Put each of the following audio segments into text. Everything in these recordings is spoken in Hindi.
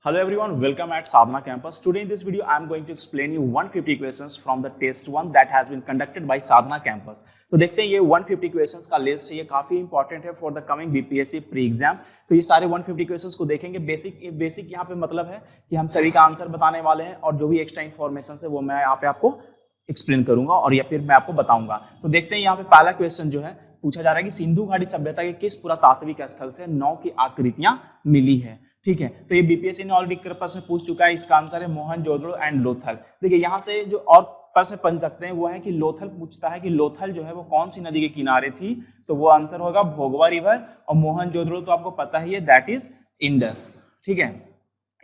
Hello everyone, welcome at Sadhana campus. Today in this video, I am going to explain you 150 questions from the test 1 that has been conducted by Sadhana campus. तो देखते हैं ये 150 क्वेश्चंस का लिस्ट है, ये काफी इंपॉर्टेंट है for the coming BPSC pre exam. तो ये सारे 150 क्वेश्चंस को देखेंगे। बेसिक यहाँ पे मतलब है कि हम सभी का आंसर बताने वाले हैं और जो भी एक्स्ट्रा इन्फॉर्मेशन है वो मैं यहाँ पे आपको एक्सप्लेन करूंगा और या फिर मैं आपको बताऊंगा। तो देखते हैं यहाँ पे पहला क्वेश्चन जो है पूछा जा रहा है कि सिंधु घाटी सभ्यता के किस पुरातात्विक स्थल से 9 की आकृतियां मिली है। ठीक है, तो ये बीपीएससी ने ऑलरेडी प्रश्न पूछ चुका है। इसका आंसर है मोहनजोदड़ो एंड लोथल। देखिए यहाँ से जो और प्रश्न बन सकते हैं वो है कि लोथल पूछता है कि लोथल जो है वो कौन सी नदी के किनारे थी, तो वो आंसर होगा भोगवा रिवर। और मोहनजोदड़ो तो आपको पता ही है, दैट इज इंडस। ठीक है,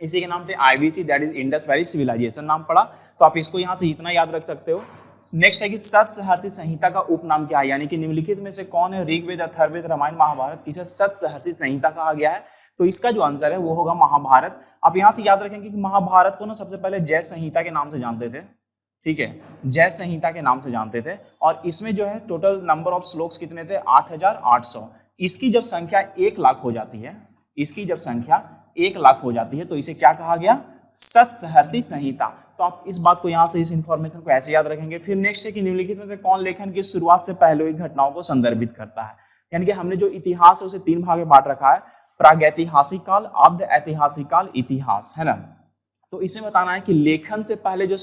इसी के नाम पे IVC that is Indus Valley Civilization नाम पड़ा। तो आप इसको यहाँ से इतना याद रख सकते हो। नेक्स्ट है कि सतसहर्षि संहिता का उपनाम क्या है, यानी कि निम्नलिखित में से कौन है ऋग्वेद, अथर्ववेद, रामायण, महाभारत किसे सतसहर्षि संहिता कहा गया है। तो इसका जो आंसर है वो होगा महाभारत। आप यहां से याद रखेंगे कि महाभारत को ना सबसे पहले जय संहिता के नाम से जानते थे। ठीक है, जय संहिता के नाम से जानते थे। और इसमें जो है टोटल नंबर ऑफ श्लोक्स कितने थे, 8800। इसकी जब संख्या 1 लाख हो जाती है, इसकी जब संख्या 1 लाख हो जाती है तो इसे क्या कहा गया, सतसहर्षि संहिता। तो आप इस बात को यहाँ से इस इंफॉर्मेशन को ऐसे याद रखेंगे। फिर नेक्स्ट है कि निम्नलिखित में से कौन लेखन की शुरुआत से पहले हुई घटनाओं को संदर्भित करता है। यानी कि हमने जो इतिहास है उसे 3 भाग में बांट रखा है, प्रागैतिहासिक काल, आद्य ऐतिहासिक काल, इतिहास, है ना। तो इसमें बताना है कि लेखन से पहले जो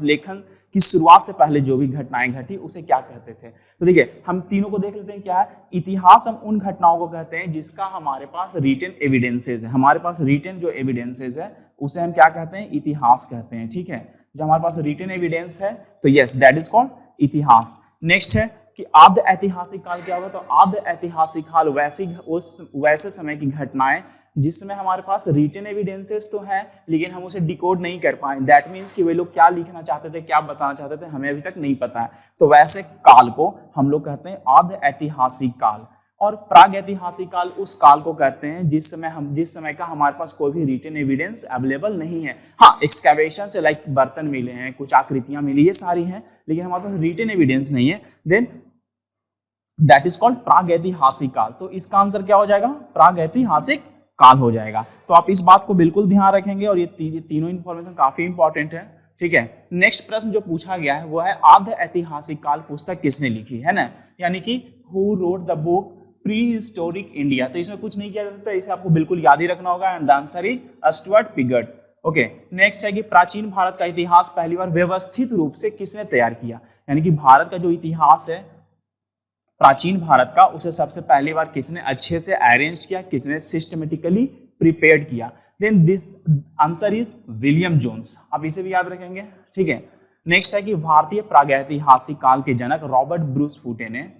लेखन की शुरुआत से पहले जो भी घटनाएं घटी उसे क्या कहते थे। तो देखिए हम तीनों को देख लेते हैं। क्या है, इतिहास हम उन घटनाओं को कहते हैं जिसका हमारे पास रिटन एविडेंसेज है। हमारे पास रिटन जो एविडेंसेज है उसे हम क्या कहते हैं, इतिहास कहते हैं। ठीक है, जब हमारे पास रिटन एविडेंस है तो यस दैट इज कॉल्ड इतिहास। नेक्स्ट है कि आद्य ऐतिहासिक काल क्या होगा, तो आद्य ऐतिहासिक काल वैसे समय की घटनाएं जिसमें हमारे पास रिटन एविडेंसेस तो हैं लेकिन हम उसे डिकोड नहीं कर पाए। दैट मीन्स कि वे लोग क्या लिखना चाहते थे, क्या बताना चाहते थे, हमें अभी तक नहीं पता है। तो वैसे काल को हम लोग कहते हैं आद्य ऐतिहासिक काल। और प्राग ऐतिहासिक काल उस काल को कहते हैं जिस समय का हमारे पास कोई भी रिटन एविडेंस अवेलेबल नहीं है। हाँ, एक्सकैवेशन से लाइक बर्तन मिले हैं, कुछ आकृतियां मिली, ये सारी हैं, लेकिन हमारे पास रिटन एविडेंस नहीं है। देन दैट इज कॉल्ड प्रागैतिहासिक काल। तो इसका आंसर क्या हो जाएगा, प्रागैतिहासिक काल हो जाएगा। तो आप इस बात को बिल्कुल ध्यान रखेंगे और ये तीनों इंफॉर्मेशन काफी इंपॉर्टेंट है। ठीक है, नेक्स्ट प्रश्न जो पूछा गया है वो है आद्य ऐतिहासिक काल पुस्तक किसने लिखी है ना, यानी कि who wrote the book pre historic India. तो इसमें कुछ नहीं किया जा सकता, इसे आपको बिल्कुल याद ही रखना होगा and the answer is Stuart Piggott. Okay, next है कि प्राचीन भारत का इतिहास पहली बार व्यवस्थित रूप से किसने तैयार किया, यानी कि भारत का जो इतिहास है प्राचीन भारत का उसे सबसे पहली बार किसने अच्छे से अरेंज किया, किसने सिस्टमेटिकली प्रिपेयर्ड किया। Then this answer is William Jones. आप इसे भी याद रखेंगे। ठीक है, नेक्स्ट है कि भारतीय प्रागैतिहासिक काल के जनक रॉबर्ट ब्रूस फूटे ने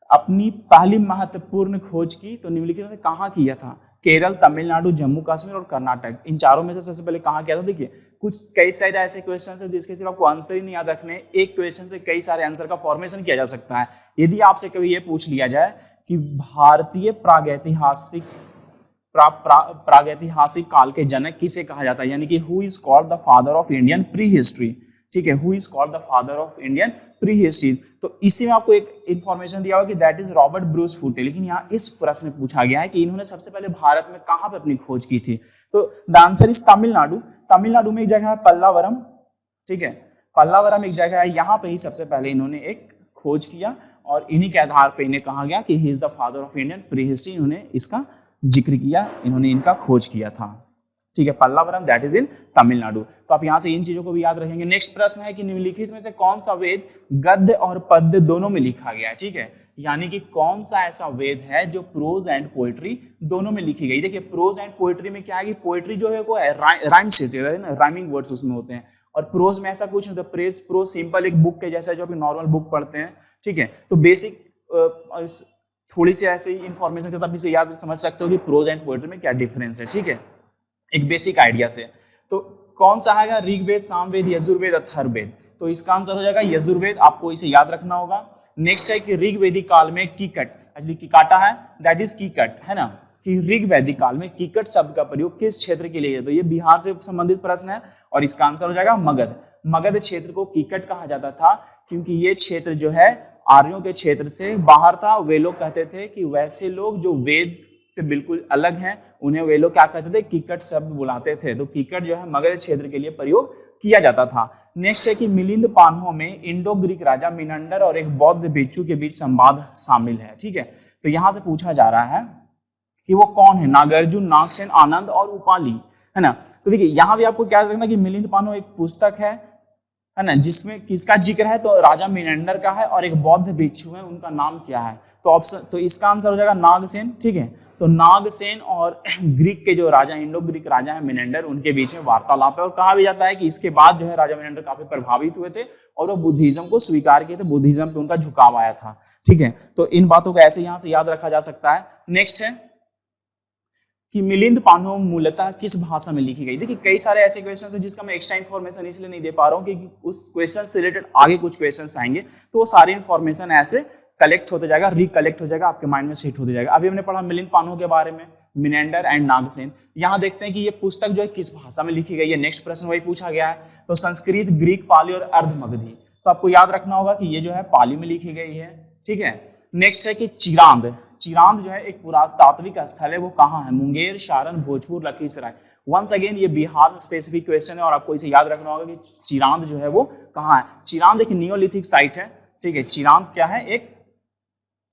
अपनी पहली महत्वपूर्ण खोज की तो निम्नलिखित में कहाँ किया था, केरल, तमिलनाडु, जम्मू कश्मीर और कर्नाटक। इन चारों में से सबसे पहले कहाँ किया था। देखिए कुछ कई सारे ऐसे क्वेश्चन है जिसके सिर्फ आपको आंसर ही नहीं याद रखने, एक क्वेश्चन से कई सारे आंसर का फॉर्मेशन किया जा सकता है। यदि आपसे कभी ये पूछ लिया जाए कि भारतीय प्रागैतिहासिक काल के जनक किसे कहा जाता है, यानी कि who is called the father of Indian pre history. ठीक है, who is called the father of Indian pre history. तो इसी में आपको एक इंफॉर्मेशन दिया हुआ कि दैट इज रॉबर्ट ब्रूस फूटे। लेकिन यहाँ इस प्रश्न में पूछा गया है कि इन्होंने सबसे पहले भारत में कहाँ पे अपनी खोज की थी। तो the answer is Tamil Nadu. Tamil Nadu में एक जगह है पल्लावरम। ठीक है, पल्लावरम एक जगह है, यहाँ पे ही सबसे पहले इन्होंने एक खोज किया और इन्हीं के आधार पे इन्हें कहा गया कि he is the father of Indian pre history. इन्होंने इसका जिक्र किया, इन्होंने इनका खोज किया था। ठीक है, Pallavaram that is in Tamil Nadu. तो आप यहाँ से इन चीजों को भी याद रखेंगे। नेक्स्ट प्रश्न है कि निम्नलिखित में से कौन सा वेद गद्य और पद्य दोनों में लिखा गया है। ठीक है, यानी कि कौन सा ऐसा वेद है जो प्रोज एंड पोएट्री दोनों में लिखी गई। देखिए प्रोज एंड पोएट्री में क्या है कि पोएट्री जो है वो राइम से राइमिंग वर्ड्स उसमें होते हैं और प्रोज में ऐसा कुछ नहीं होता। प्रोज सिंपल एक बुक के जैसा जो अभी नॉर्मल बुक पढ़ते हैं। ठीक है, तो बेसिक थोड़ी सी ऐसी इंफॉर्मेशन के साथ इसे याद समझ सकते हो कि प्रोज एंड पोएट्री में क्या डिफरेंस है। ठीक है, एक बेसिक आइडिया से। तो कौन सा है, ऋग्वेद, सामवेद, यजुर्वेद, अथर्ववेद। तो इसका आंसर हो जाएगा यजुर्वेद, आपको इसे याद रखना होगा। नेक्स्ट है कि ऋग्वेदिक काल में कीकट, एक्चुअली किकाटा है, दैट इज कीकट, है ना, कि ऋग्वैदिक काल में कीकट शब्द का प्रयोग किस क्षेत्र के लिए है। तो ये बिहार से संबंधित प्रश्न है और इसका आंसर हो जाएगा मगध। मगध क्षेत्र को कीकट कहा जाता था क्योंकि ये क्षेत्र जो है आर्यों के क्षेत्र से बाहर था। वे लोग कहते थे कि वैसे लोग जो वेद से बिल्कुल अलग हैं, उन्हें वे लोग क्या कहते थे, कीकट शब्द बुलाते थे। तो कीकट जो है मगध क्षेत्र के लिए प्रयोग किया जाता था। नेक्स्ट है कि मिलिंद पान्हों में इंडो ग्रीक राजा मिनंडर और एक बौद्ध भिक्षु के बीच संवाद शामिल है। ठीक है, तो यहां से पूछा जा रहा है कि वो कौन है, नागार्जुन, नागसेन, आनंद और उपाली, है ना। तो देखिए यहाँ भी आपको क्या रखना कि मिलिंद पान्हो एक पुस्तक है ना, जिसमें किसका जिक्र है, तो राजा मिनंडर का है और एक बौद्ध भिक्षु है, उनका नाम क्या है, तो ऑप्शन, तो इसका आंसर हो जाएगा नागसेन। ठीक है, तो नागसेन और ग्रीक के जो राजा, इंडो ग्रीक राजा है मिनंडर, उनके बीच में वार्तालाप है। और कहा भी जाता है कि इसके बाद जो है राजा मिनंडर काफी प्रभावित हुए थे और वो बुद्धिज्म को स्वीकार किए थे, बुद्धिज्म पे उनका झुकाव आया था। ठीक है, तो इन बातों को ऐसे यहाँ से याद रखा जा सकता है। नेक्स्ट है कि मिलिंद पान्हो मूलतः किस भाषा में लिखी गई। देखिए कई सारे ऐसे क्वेश्चन है जिसका मैं एक्स्ट्रा इन्फॉर्मेशन इसलिए नहीं दे पा रहा हूँ कि उस क्वेश्चन से रिलेटेड आगे कुछ क्वेश्चन आएंगे, तो वो सारी इन्फॉर्मेशन ऐसे कलेक्ट होते जाएगा, रिकलेक्ट हो जाएगा, आपके माइंड में सेट होते जाएगा। अभी हमने पढ़ा मिलिंद पान्हो के बारे में, मिनेंडर एंड नागसेन। यहाँ देखते हैं कि ये पुस्तक जो है किस भाषा में लिखी गई है। नेक्स्ट प्रश्न वही पूछा गया है, तो संस्कृत, ग्रीक, पाली और अर्धमगधी। तो आपको याद रखना होगा कि ये जो है पाली में लिखी गई है। ठीक है, नेक्स्ट है कि चिरांद, चिरांद जो है एक पुरातात्विक स्थल है, वो कहाँ है, मुंगेर, सारण, भोजपुर, लखीसराय। वंस अगेन ये बिहार स्पेसिफिक क्वेश्चन है और आपको इसे याद रखना होगा कि चिरांद जो है वो कहाँ है। चिरांद एक नियोलिथिक साइट है। ठीक है, चिरांद क्या है, एक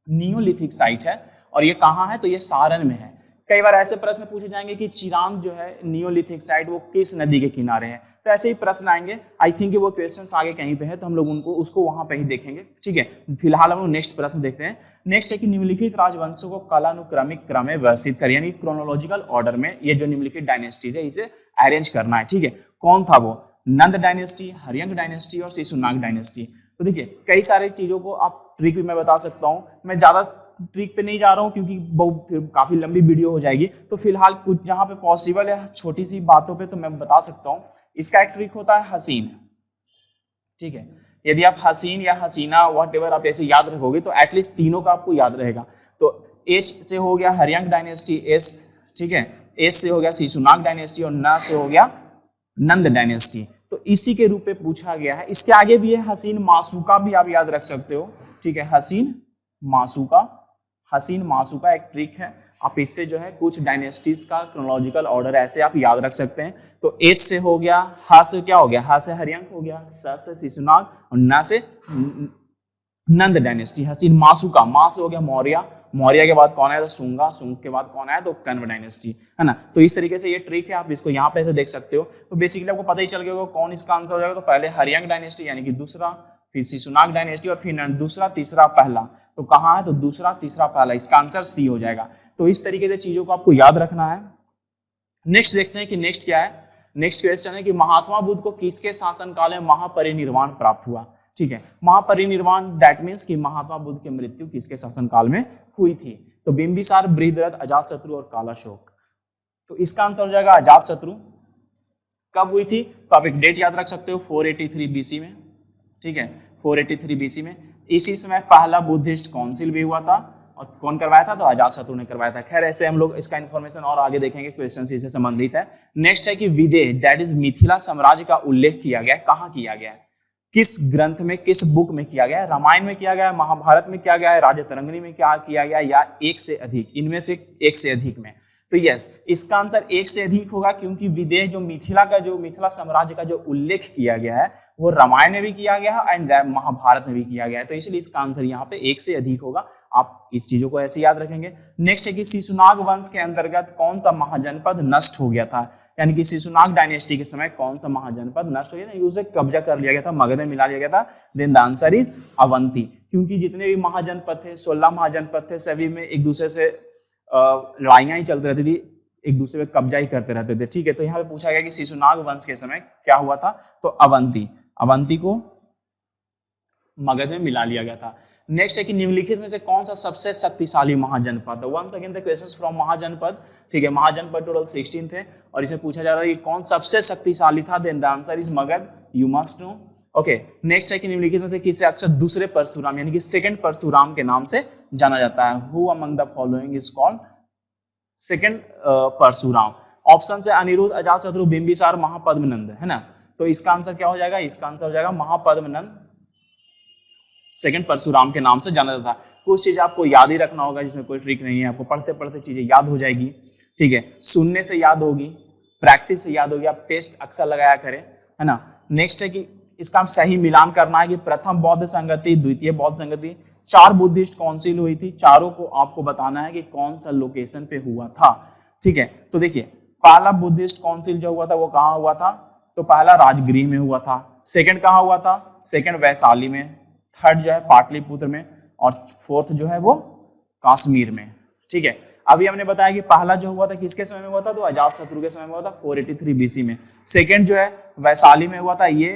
नियोलिथिक साइट है और ये कहाँ है, तो ये सारण में है। कई बार ऐसे प्रश्न पूछे जाएंगे कि चिरांद जो है नियोलिथिक साइट वो किस नदी के किनारे है, तो ऐसे ही प्रश्न आएंगे। आई थिंक वो क्वेश्चंस आगे कहीं पे है, तो हम लोग उनको उसको वहां पे ही देखेंगे। ठीक है, फिलहाल हम लोग नेक्स्ट प्रश्न देखते हैं। नेक्स्ट है कि निम्नलिखित राजवंशों को कालानुक्रमिक क्रम में व्यवस्थित करें, यानी क्रोनोलॉजिकल ऑर्डर में ये जो निम्नलिखित डायनेस्टीज है इसे अरेंज करना है। ठीक है, कौन था वो, नंद डायनेस्टी, हरियंक डायनेस्टी और शिशुनाग डायनेस्टी। तो देखिए कई सारी चीजों को आप ट्रिक भी मैं बता सकता हूं, मैं ज्यादा ट्रिक पे नहीं जा रहा हूं क्योंकि बहुत काफी लंबी वीडियो हो जाएगी। तो फिलहाल कुछ जहां पे पॉसिबल है छोटी सी बातों पे तो मैं बता सकता हूं। इसका एक ट्रिक होता है हसीन। ठीक है, यदि आप हसीन या हसीना व्हाटएवर आप ऐसे याद रखोगे तो एटलीस्ट तीनों का आपको याद रहेगा। तो एच से हो गया हरियंक डायनेस्टी, एस, ठीक है, एस से हो गया शिशुनाग डायनेस्टी और न से हो गया नंद डायनेस्टी। तो इसी के रूप में पूछा गया है। इसके आगे भी है हसीन मासूका, भी आप याद रख सकते हो। ठीक है, हसीन मासूका, हसीन मासूका एक ट्रिक है, आप इससे जो है कुछ डायनेस्टीज का क्रोनोलॉजिकल ऑर्डर ऐसे आप याद रख सकते हैं। तो एच से हो गया, हा से क्या हो गया, हा से हरियंक हो गया, स से शिशुनाग और न से नंद डायनेस्टी। हसीन मासूका, मा से हो गया मौर्य, मौर्य के बाद कौन आया, तो सुंगा, सुंग के बाद कौन आया, तो कण्व डायनेस्टी, है ना। तो इस तरीके से ये ट्रिक है, आप इसको यहाँ पे ऐसे देख सकते हो। तो बेसिकली आपको पता ही चल गया होगा कौन इसका आंसर हो जाएगा। तो पहले हरियंक डायनेस्टी यानी कि दूसरा, फिर शिशुनाग डायनेस्टी और फिर दूसरा, तीसरा, पहला। तो कहाँ है, तो दूसरा, तीसरा, पहला, इसका आंसर सी हो जाएगा। तो इस तरीके से चीजों को आपको याद रखना है। नेक्स्ट देखते हैं कि नेक्स्ट क्या है। नेक्स्ट क्वेश्चन है कि महात्मा बुद्ध को किसके शासनकाल में महापरिनिर्वाण प्राप्त हुआ। ठीक है, महापरिनिर्वाण दैट मीन्स कि महात्मा बुद्ध की मृत्यु किसके शासनकाल में हुई थी। तो बिंबिसार, बृहद्रथ, अजातशत्रु और कालाशोक। तो इसका आंसर हो जाएगा अजातशत्रु। कब हुई थी, तो आप एक डेट याद रख सकते हो, 483 बीसी में। ठीक है, 483 बीसी में। इसी समय पहला बुद्धिस्ट काउंसिल भी हुआ था और कौन करवाया था, तो अजातशत्रु ने करवाया था। खैर ऐसे हम लोग इसका इन्फॉर्मेशन और आगे देखेंगे, क्वेश्चन इससे संबंधित है। नेक्स्ट है कि विदेह दैट इज मिथिला साम्राज्य का उल्लेख किया गया है, कहाँ किया गया है, किस ग्रंथ में, किस बुक में किया गया है। रामायण में किया गया है, महाभारत में किया गया है, राजतरंगिणी में क्या किया गया, या एक से अधिक, इनमें से एक से अधिक में। तो यस, इसका आंसर एक से अधिक होगा, क्योंकि विदेह जो मिथिला का, जो मिथिला साम्राज्य का जो उल्लेख किया गया है वो रामायण में भी किया गया है एंड महाभारत में भी किया गया है। तो इसलिए इसका आंसर यहाँ पे एक से अधिक होगा। आप इस चीजों को ऐसे याद रखेंगे। नेक्स्ट है कि शिशुनाग वंश के अंतर्गत कौन सा महाजनपद नष्ट हो गया था, यानी कि शिशुनाग डायनेस्टी के समय कौन सा महाजनपद नष्ट हो गया था, उसे कब्जा कर लिया गया था, मगध में मिला लिया गया था। Then the answer is Avanti, क्योंकि जितने भी महाजनपद थे, 16 महाजनपद थे, सभी में एक दूसरे से लड़ाइयां ही चलती रहती थी, एक दूसरे पे कब्जा ही करते रहते थे। ठीक है, तो यहाँ पे पूछा गया कि शिशुनाग वंश के समय क्या हुआ था, तो अवंती, अवंती को मगध में मिला लिया गया था। नेक्स्ट है कि निम्नलिखित में से कौन सा सबसे शक्तिशाली महाजनपद है। Once again the questions from mahajanapada. ठीक है, महाजनपद टोटल 16 थे और इसमें पूछा जा रहा है कि कौन सबसे शक्तिशाली था। Then the answer is Magadh, you must know. Okay, next है कि निम्नलिखित में से किसे अक्सर दूसरे परशुराम यानी कि सेकंड परशुराम के नाम से जाना जाता है। Who among the following is called second Parashuram. Option से अनिरुद्ध, अजातशत्रु, बिंबिसार, महापद्मनंद, है ना। तो इसका आंसर क्या हो जाएगा, इसका आंसर हो जाएगा महापद्मनंद, सेकंड परशुराम के नाम से जाना जाता है। कुछ चीज आपको याद ही रखना होगा जिसमें कोई ट्रिक नहीं है, आपको पढ़ते पढ़ते चीजें याद हो जाएगी, ठीक है। सुनने से याद होगी, प्रैक्टिस से याद होगी, आप टेस्ट अक्सर लगाया करें, है ना। नेक्स्ट है कि इसका सही मिलान करना है कि प्रथम बौद्ध संगति, द्वितीय बौद्ध संगति, 4 बुद्धिस्ट काउंसिल हुई थी, चारों को आपको बताना है कि कौन सा लोकेशन पे हुआ था, ठीक है। तो देखिए पहला बुद्धिस्ट काउंसिल जो हुआ था वो कहाँ हुआ था, तो पहला राजगृह में हुआ था, सेकंड कहाँ हुआ था, सेकंड वैशाली में, थर्ड जो है पाटलिपुत्र में, और फोर्थ जो है वो कश्मीर में, ठीक है। अभी हमने बताया कि पहला जो हुआ था किसके समय में हुआ था, तो अजातशत्रु के समय में हुआ था 483 बीसी में। सेकंड जो है वैशाली में हुआ था, ये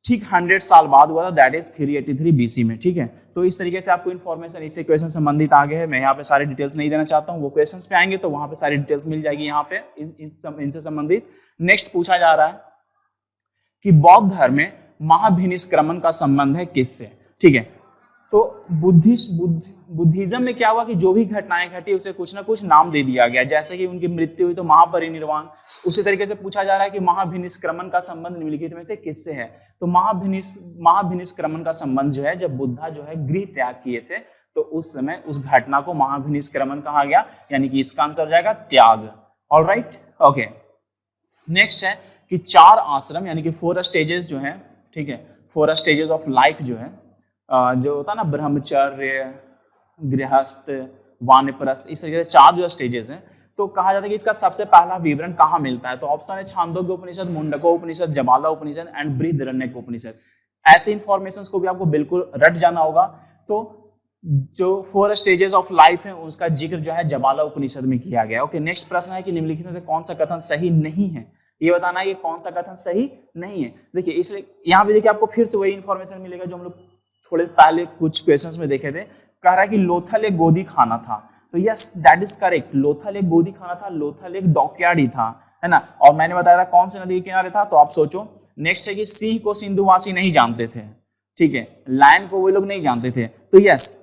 ठीक 100 साल बाद हुआ था, दैट इज 383 बीसी में, ठीक है। तो इस तरीके से आपको इन्फॉर्मेशन इससे क्वेश्चन संबंधित आगे है। मैं यहाँ पे सारी डिटेल्स नहीं देना चाहता हूँ, वो क्वेश्चंस पे आएंगे तो वहां पे सारी डिटेल्स मिल जाएगी यहाँ पे इनसे संबंधित। नेक्स्ट पूछा जा रहा है कि बौद्ध धर्म में महाभिनिष्क्रमण का संबंध है किससे, ठीक है। तो बुद्धिज्म में क्या हुआ कि जो भी घटनाएं घटी उसे कुछ ना कुछ नाम दे दिया गया, जैसे कि उनकी मृत्यु हुई तो महापरिनिर्वाण। उसी तरीके से पूछा जा रहा है कि महाभिनिष्क्रमण का संबंध निम्नलिखित में से किससे है, तो महाभिनिष्क्रमण का संबंध जो है जब बुद्धा जो है गृह त्याग किए थे तो उस समय उस घटना को महाभिनिष्क्रमण कहा गया, यानी कि इसका आंसर हो जाएगा त्याग। Alright, okay. नेक्स्ट है कि 4 आश्रम यानी कि 4 स्टेजेस जो है, ठीक है, 4 स्टेजेस ऑफ लाइफ जो है, जो होता है ना ब्रह्मचर्य, गृहस्थ, वानप्रस्थ, इस तरीके से 4 जो स्टेजेस हैं। तो कहा जाता है कि इसका सबसे पहला विवरण कहाँ मिलता है, तो ऑप्शन है छांदोग्य उपनिषद, मुंडको उपनिषद, जबाला उपनिषद एंड बृहदारण्यक उपनिषद। ऐसे इंफॉर्मेशंस को भी आपको बिल्कुल रट जाना होगा। तो जो 4 स्टेजेस ऑफ लाइफ है उसका जिक्र जो है जबाला उपनिषद में किया गया। ओके, नेक्स्ट प्रश्न है कि निम्नलिखित में से कौन सा कथन सही नहीं है, ये बताना है कि कौन सा कथन सही नहीं है। देखिए इसलिए यहाँ पे देखिए आपको फिर से वही इंफॉर्मेशन मिलेगा जो हम लोग थोड़े पहले कुछ क्वेश्चंस में देखे थे। कह रहा है कि लोथल एक गोदी खाना था, तो yes that is correct, Lothal एक गोदी खाना था, लोथल एक डॉकयार्ड ही था, है ना। और मैंने बताया था कौन सी नदी के किनारे था, तो आप सोचो। नेक्स्ट है कि सिंह को सिंधुवासी नहीं जानते थे, ठीक है, लायन को वे लोग नहीं जानते थे, तो यस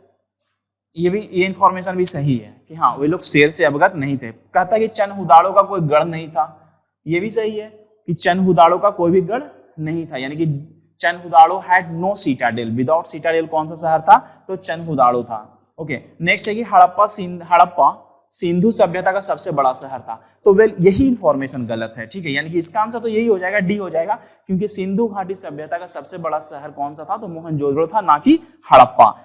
ये इंफॉर्मेशन भी सही है कि हाँ वे लोग शेर से अवगत नहीं थे। कहता है कि चनहुदाड़ो का कोई गढ़ नहीं था, ये भी सही है कि चनहुदाड़ो का कोई भी गढ़ नहीं था, यानी कि Chanhudaro had no citadel, without citadel कौन सा शहर था, तो चनहुदाड़ो था। ओके, नेक्स्ट है कि हड़प्पा सिंधु सभ्यता का सबसे बड़ा शहर था, तो वेल यही इंफॉर्मेशन गलत है, ठीक है, यानी कि इसका आंसर तो यही हो जाएगा, डी हो जाएगा, क्योंकि सिंधु घाटी सभ्यता का सबसे बड़ा शहर कौन सा था, तो मोहनजोदड़ो था, ना कि हड़प्पा।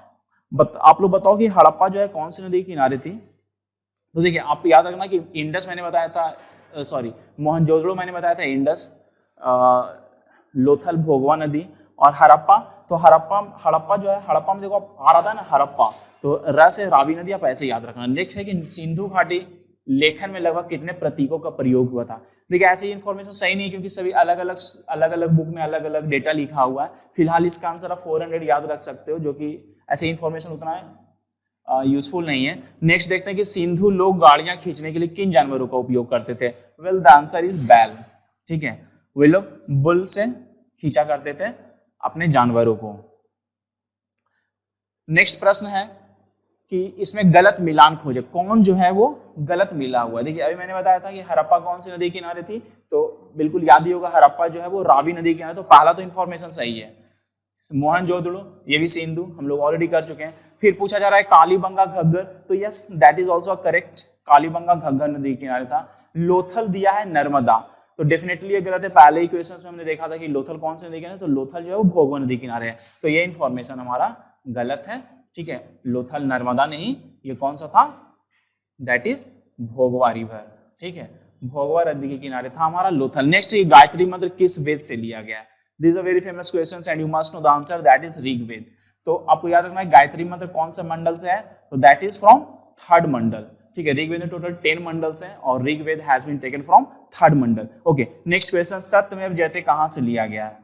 आप लोग बताओ कि हड़प्पा जो है कौन सी नदी के किनारे थी, तो देखिए आप याद रखना कि इंडस मैंने बताया था, मोहनजोदड़ो मैंने बताया था इंडस, लोथल भोगवा नदी, और हड़प्पा, तो हड़प्पा जो है, हड़प्पा में देखो आ रहा था ना हड़प्पा, तो र से रावी नदी, आप ऐसे याद रखना। नेक्स्ट है कि सिंधु घाटी लेखन में लगभग कितने प्रतीकों का प्रयोग हुआ था। देखिए ऐसी इंफॉर्मेशन सही नहीं, क्योंकि सभी अलग अलग बुक में अलग अलग डेटा लिखा हुआ है। फिलहाल इसका आंसर आप 400 याद रख सकते हो, जो कि ऐसी इंफॉर्मेशन उतना यूजफुल नहीं है। नेक्स्ट देखते हैं कि सिंधु लोग गाड़ियां खींचने के लिए किन जानवरों का उपयोग करते थे। वेल द आंसर इज बैल, ठीक है, वे लोग बुल से खींचा करते थे अपने जानवरों को। नेक्स्ट प्रश्न है कि इसमें गलत मिलान खोजे, कौन जो है वो गलत मिला हुआ है। देखिए अभी मैंने बताया था कि हड़प्पा कौन सी नदी किनारे थी, तो बिल्कुल याद ही होगा हड़प्पा जो है वो रावी नदी किनारे, तो पहला तो इंफॉर्मेशन सही है। मोहनजोदड़ो ये भी सिंधु हम लोग ऑलरेडी कर चुके हैं। फिर पूछा जा रहा है कालीबंगा घग्गर, तो yes that is also correct, Kalibangan Ghaggar नदी किनारे था। लोथल दिया है नर्मदा, तो डेफिनेटली ये गलत है। पहले ही क्वेश्चन में हमने देखा था कि लोथल कौन सी नदी किनारे, तो लोथल जो है वो भोगवा नदी किनारे है, तो ये इंफॉर्मेशन हमारा गलत है, ठीक है। लोथल नर्मदा नहीं, ये कौन सा था, दैट इज भोगवा रिवर, ठीक है, भोगवा नदी के किनारे था हमारा लोथल। नेक्स्ट ये गायत्री मंत्र किस वेद से लिया गया है। This a very famous question and you must know the answer, that is Rigveda. तो आपको याद रखना है गायत्री मंत्र कौन से मंडल से है, तो दैट इज फ्रॉम 3rd मंडल, ठीक है। ऋग्वेद में टोटल 10 मंडल्स हैं और Rigveda has been taken from 3rd mandal. Okay, next question Satyameva Jayate कहां से लिया गया है।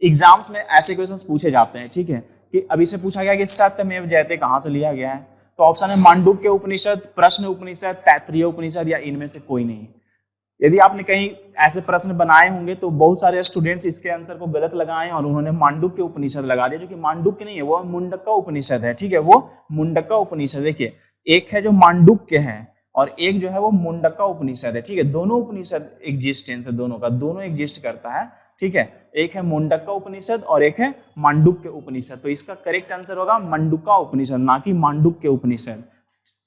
एग्जाम्स में ऐसे क्वेश्चंस पूछे जाते हैं, ठीक है, कि अभी से पूछा गया कि सत्यमेव जयते कहां से लिया गया है, तो ऑप्शन है मांडुक्य उपनिषद, प्रश्न उपनिषद, तैत्तिरीय उपनिषद, या इनमें से कोई नहीं। यदि आपने कहीं ऐसे प्रश्न बनाए होंगे तो बहुत सारे स्टूडेंट्स इसके आंसर को गलत लगाए और उन्होंने मांडुक्य उपनिषद लगा दिया, जो कि मांडुक्य नहीं है, वो मुंडका उपनिषद है, ठीक है, वो मुंडका उपनिषद। देखिए एक है जो मांडुक्य है और एक जो है वो मुंडका उपनिषद है, ठीक है, दोनों उपनिषद एग्जिस्टेंस है, दोनों का दोनों एग्जिस्ट करता है, ठीक है, एक है मुंडक्का उपनिषद और एक है मांडुक्य उपनिषद। तो इसका करेक्ट आंसर होगा मंडुक्का उपनिषद, ना कि मांडुक्य उपनिषद,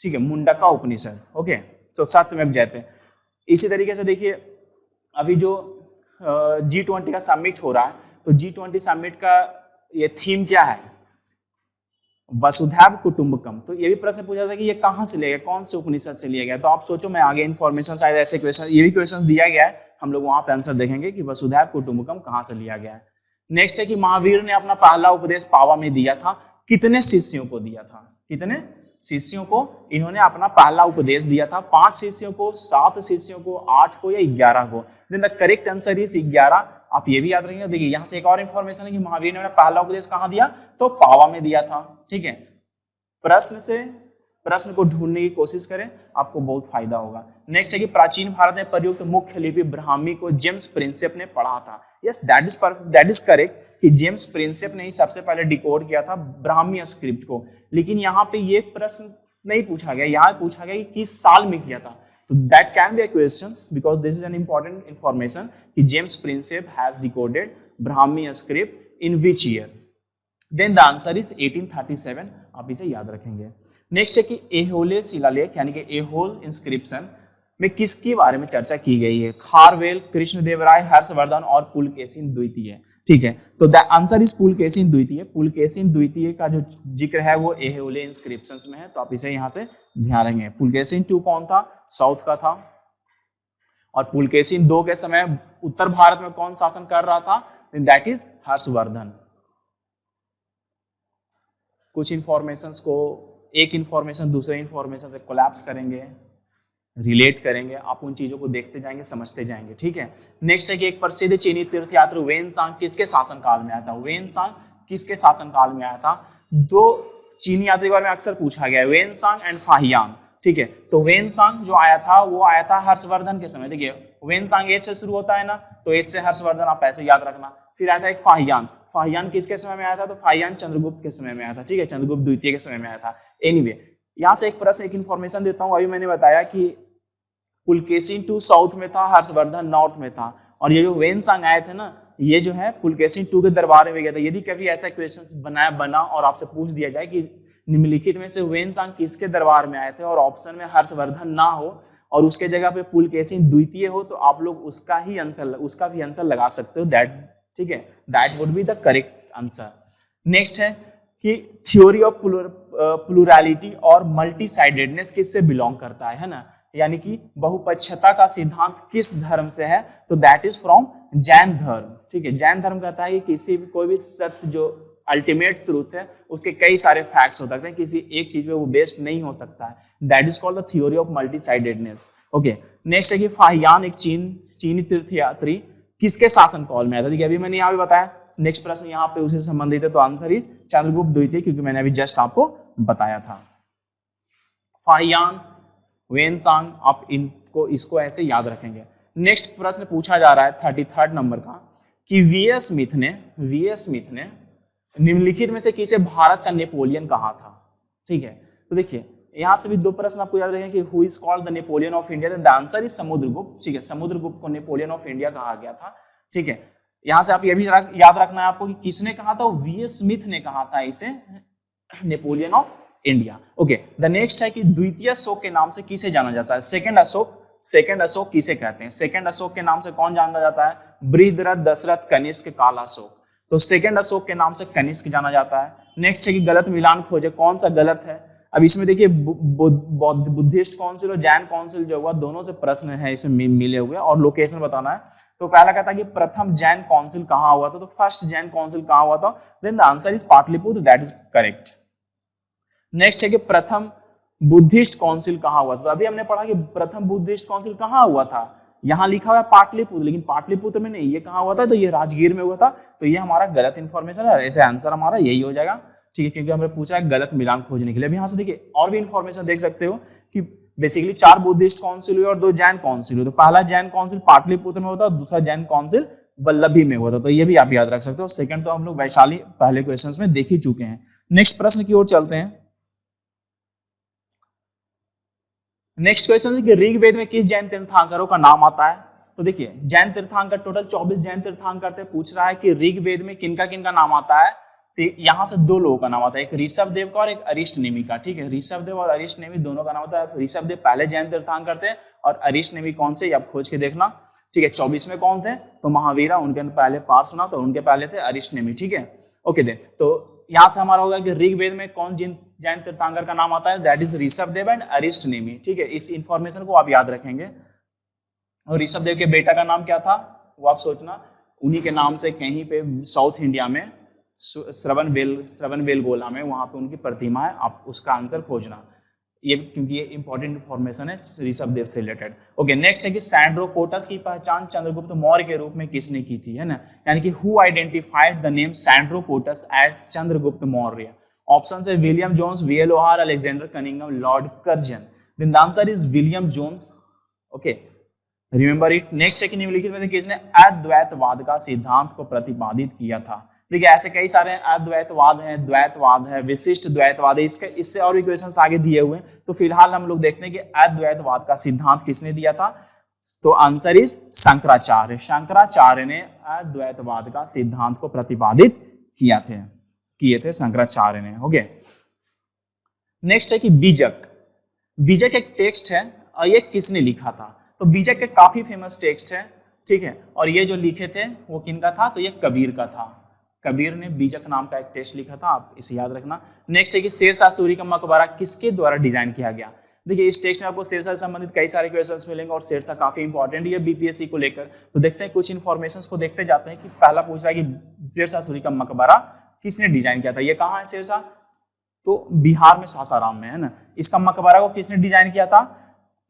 ठीक है, मुंडक्का उपनिषद। ओके, तो सत्यमेव जयते। इसी तरीके से देखिए अभी जो G20 का समिट हो रहा है, तो G20 समिट का ये थीम क्या है, वसुधैव कुटुंबकम। तो ये भी प्रश्न पूछा था कि ये कहाँ से लिया गया, कौन से उपनिषद से लिया गया। तो आप सोचो, मैं आगे इन्फॉर्मेशन शायद ऐसे क्वेश्चन, ये भी क्वेश्चन दिया गया है, हम लोग वहां पे आंसर देखेंगे कि वसुधैव कुटुंबकम कहाँ से लिया गया है। नेक्स्ट है कि महावीर ने अपना पहला उपदेश पावा में दिया था, कितने शिष्यों को दिया था, कितने शिष्यों को इन्होंने अपना पहला उपदेश दिया था, 5 शिष्यों को, 7 शिष्यों को, 8 को या 11 को। Then the correct answer is 11। आप ये भी याद रखेंगे। देखिए यहाँ से एक और इंफॉर्मेशन है कि महावीर ने पहला उपदेश कहाँ दिया, तो पावा में दिया था, ठीक है। प्रश्न को ढूंढने की कोशिश करें, आपको बहुत फायदा होगा। नेक्स्ट है कि प्राचीन भारत में प्रयुक्त मुख्य लिपि ब्राह्मी को जेम्स प्रिंसेप ने पढ़ा था। यस, दैट इज करेक्ट कि जेम्स प्रिंसेप ने ही सबसे पहले डिकोड किया था ब्राह्मी स्क्रिप्ट को। लेकिन यहाँ पे ये प्रश्न नहीं पूछा गया, यहाँ पूछा गया कि किस साल में किया था। तो that can be a question because this is an important information कि James Prinsep has decoded Brahmi script in which year. Then the answer is 1837, आप इसे याद रखेंगे। नेक्स्ट है कि एहोले शिलालेख यानी कि एहोल इंस्क्रिप्शन में किसके बारे में चर्चा की गई है, खारवेल, कृष्णदेवराय, हर्षवर्धन और पुलकेशिन द्वितीय, ठीक है। तो द आंसर इज पुलकेशिन द्वितीय। पुलकेशिन द्वितीय का जो जिक्र है वो एहोले इंस्क्रिप्शंस में है, तो आप इसे यहाँ से ध्यान रखेंगे। पुलकेशिन 2 कौन था, साउथ का था, और पुलकेशिन 2 के समय उत्तर भारत में कौन शासन कर रहा था, दैट इज हर्षवर्धन। कुछ इंफॉर्मेशंस को एक इंफॉर्मेशन दूसरे इंफॉर्मेशन से कोलैप्स करेंगे, रिलेट करेंगे, आप उन चीजों को देखते जाएंगे, समझते जाएंगे, ठीक है। नेक्स्ट है कि एक प्रसिद्ध चीनी तीर्थयात्री वेनसांग किसके शासनकाल में आया था, वेनसांग किसके शासनकाल में आया था। 2 चीनी यात्री के बारे में अक्सर पूछा गया है, वेनसांग एंड फाहियान, ठीक है। तो वेनसांग जो आया था वो आया था हर्षवर्धन के समय। देखिए वेनसांग एच से शुरू होता है ना, तो एच से हर्षवर्धन, आप ऐसे याद रखना। फिर आया था एक फाहियान, फाहियान किसके समय में आया था, तो फाहियान चंद्रगुप्त के समय में आया था, ठीक है, चंद्रगुप्त द्वितीय के समय में आया था। एनीवे यहाँ से एक प्रश्न, एक इंफॉर्मेशन देता हूँ। अभी मैंने बताया कि पुलकेशिन 2 साउथ में था, हर्षवर्धन नॉर्थ में था, और ये जो वेनसांग आए थे ना, ये जो है पुलकेशिन 2 के दरबार में गया था। यदि कभी ऐसा क्वेश्चन बना और आपसे पूछ दिया जाए कि निम्नलिखित में से वेनसांग किसके दरबार में आए थे और ऑप्शन में हर्षवर्धन ना हो और उसके जगह पे पुलकेशिन द्वितीय हो, तो आप लोग उसका भी आंसर लगा सकते हो, दैट, ठीक है, that would be the correct answer. Next है कि थ्योरी ऑफ प्लुरैलिटी और मल्टी साइडेडनेस किससे बिलोंग करता है ना, यानी कि बहुपक्षता का सिद्धांत किस धर्म से है, तो दैट इज फ्रॉम जैन धर्म, ठीक है। जैन धर्म कहता है कि कोई भी सत्य जो अल्टीमेट ट्रूथ है उसके कई सारे फैक्ट्स हो सकते हैं, किसी एक चीज पे वो बेस्ड नहीं हो सकता है, that is called the theory of multi sidedness. Okay, next है कि फाहियान एक चीनी तीर्थयात्री किसके शासन काल में आया था। देखिए अभी मैंने यहाँ भी बताया, नेक्स्ट प्रश्न यहाँ पे उसी से संबंधित है, तो आंसर इज चंद्रगुप्त द्वितीय, क्योंकि मैंने अभी जस्ट आपको बताया था। फाहियान, वेनसांग, आप इसको ऐसे याद रखेंगे। नेक्स्ट प्रश्न पूछा जा रहा है 33rd नंबर का कि वी.एस. स्मिथ ने निम्नलिखित में से किसे भारत का नेपोलियन कहा था, ठीक है। तो देखिए यहाँ से भी 2 प्रश्न आपको याद रखेंगे कि who is called the Napoleon of India, the answer is Samudragupta, ठीक है। समुद्रगुप्त को नेपोलियन ऑफ इंडिया कहा गया था, ठीक है। यहाँ से आप ये भी याद रखना है आपको कि किसने कहा था, वी.एस. स्मिथ ने कहा था इसे Napoleon of India. Okay, the next है कि द्वितीय अशोक के नाम से किसे जाना जाता है, सेकंड अशोक किसे कहते हैं, सेकंड अशोक के नाम से कौन जाना जाता है, बृहद्रथ, दशरथ, कनिष्क, काल अशोक। तो सेकंड अशोक के नाम से कनिष्क जाना जाता है। नेक्स्ट है कि गलत मिलान खोजे, कौन सा गलत है। अब इसमें देखिए बुद्धिस्ट काउंसिल और जैन काउंसिल जो हुआ, दोनों से प्रश्न है इसमें मिले हुए और लोकेशन बताना है। तो पहला कहता है कि प्रथम जैन काउंसिल कहाँ हुआ था, तो फर्स्ट जैन काउंसिल कहाँ हुआ था, then the answer is Pataliputra, that is correct. Next है कि प्रथम बुद्धिस्ट काउंसिल कहाँ हुआ था, तो अभी हमने पढ़ा कि प्रथम बुद्धिस्ट काउंसिल कहाँ हुआ था, यहाँ लिखा हुआ है पाटलिपुत्र, लेकिन पाटलिपुत्र में नहीं, ये कहाँ हुआ था, तो ये राजगीर में हुआ था। तो ये हमारा गलत इंफॉर्मेशन है, ऐसे आंसर हमारा यही हो जाएगा, ठीक है, क्योंकि हमने पूछा है गलत मिलान खोजने के लिए। अभी यहाँ से देखिए और भी इंफॉर्मेशन देख सकते हो कि बेसिकली 4 बुद्धिस्ट काउंसिल हुए और 2 जैन काउंसिल हुए। तो पहला जैन काउंसिल पाटलिपुत्र में होता, दूसरा जैन काउंसिल वल्लभी में हुआ था, तो ये भी आप याद रख सकते हो। सेकंड तो हम लोग वैशाली पहले क्वेश्चंस में देख ही चुके हैं। नेक्स्ट प्रश्न की ओर चलते हैं। नेक्स्ट क्वेश्चन है कि ऋग्वेद में किस जैन तीर्थंकरों का नाम आता है, तो देखिए जैन तीर्थंकर टोटल 24 जैन तीर्थंकर थे। पूछ रहा है कि ऋग्वेद में किनका किनका नाम आता है, तो यहाँ से दो लोगों का नाम आता है, एक ऋषभ देव का और एक अरिष्ट नेमि का। ठीक है, ऋषभ देव और अरिष्ट नेमि दोनों का नाम आता है। ऋषभ देव पहले जैन तीर्थंकर थे और अरिष्ट नेमि कौन से, आप खोज के देखना। ठीक है, 24 में कौन थे, तो महावीरा, उनके पहले पार्ट सुना तो उनके पहले थे अरिष्ट नेमि। ठीक है, ओके दे, तो यहाँ से हमारा होगा कि ऋग्वेद में कौन जैन तीर्थंकर का नाम आता है, that is Rishabh Dev and Arishtanemi. ठीक है, इस इंफॉर्मेशन को आप याद रखेंगे। और ऋषभ देव के बेटा का नाम क्या था वो आप सोचना, उन्हीं के नाम से कहीं पे साउथ इंडिया में श्रवण बेलगोला में वहां पे उनकी प्रतिमा है, आप उसका आंसर खोजना, ये क्योंकि ये इंपॉर्टेंट इंफॉर्मेशन है ऋषभ देव से रिलेटेड। ओके, नेक्स्ट है कि सैंड्रोकोटस की पहचान चंद्रगुप्त मौर्य के रूप में किसने की थी, है ना, यानी कि who identified the name Sandrocottus as Chandragupta Maurya. Option है विलियम जोन्स, वीएल ओहार, Alexander Cunningham, Lord Curzon. Then the answer is William Jones. Okay, remember it. Next है कि निम्नलिखित में से किसने अद्वैतवाद का सिद्धांत को प्रतिपादित किया था। देखिए ऐसे कई सारे अद्वैतवाद है, द्वैतवाद है, विशिष्ट द्वैतवाद है, इससे और भी क्वेश्चंस आगे दिए हुए हैं। तो फिलहाल हम लोग देखते हैं कि अद्वैतवाद का सिद्धांत किसने दिया था, तो आंसर इज शंकराचार्य। शंकराचार्य ने अद्वैतवाद का सिद्धांत को प्रतिपादित किए थे शंकराचार्य ने। ओके, नेक्स्ट है कि बीजक। बीजक एक टेक्स्ट है और ये किसने लिखा था, तो बीजक के काफी फेमस टेक्स्ट है। ठीक है, और ये जो लिखे थे वो किनका था, तो ये कबीर का था। कबीर ने बीजक नाम का एक टेक्स्ट लिखा था, आप इसे याद रखना। नेक्स्ट है कि शेरशाह सूरी का मकबरा किसके द्वारा डिजाइन किया गया। देखिए इस टेक्स्ट में आपको शेरशाह से संबंधित कई सारे क्वेश्चंस मिलेंगे और शेरशाह काफी इंपॉर्टेंट है बीपीएससी को लेकर। तो देखते हैं कुछ इन्फॉर्मेशंस को देखते जाते हैं कि पहला पूछ रहा है कि शेरशाह सूरी का मकबरा किसने डिजाइन किया था। ये कहाँ है शेरशाह, तो बिहार में सासाराम में, है ना। इसका मकबरा को किसने डिजाइन किया था,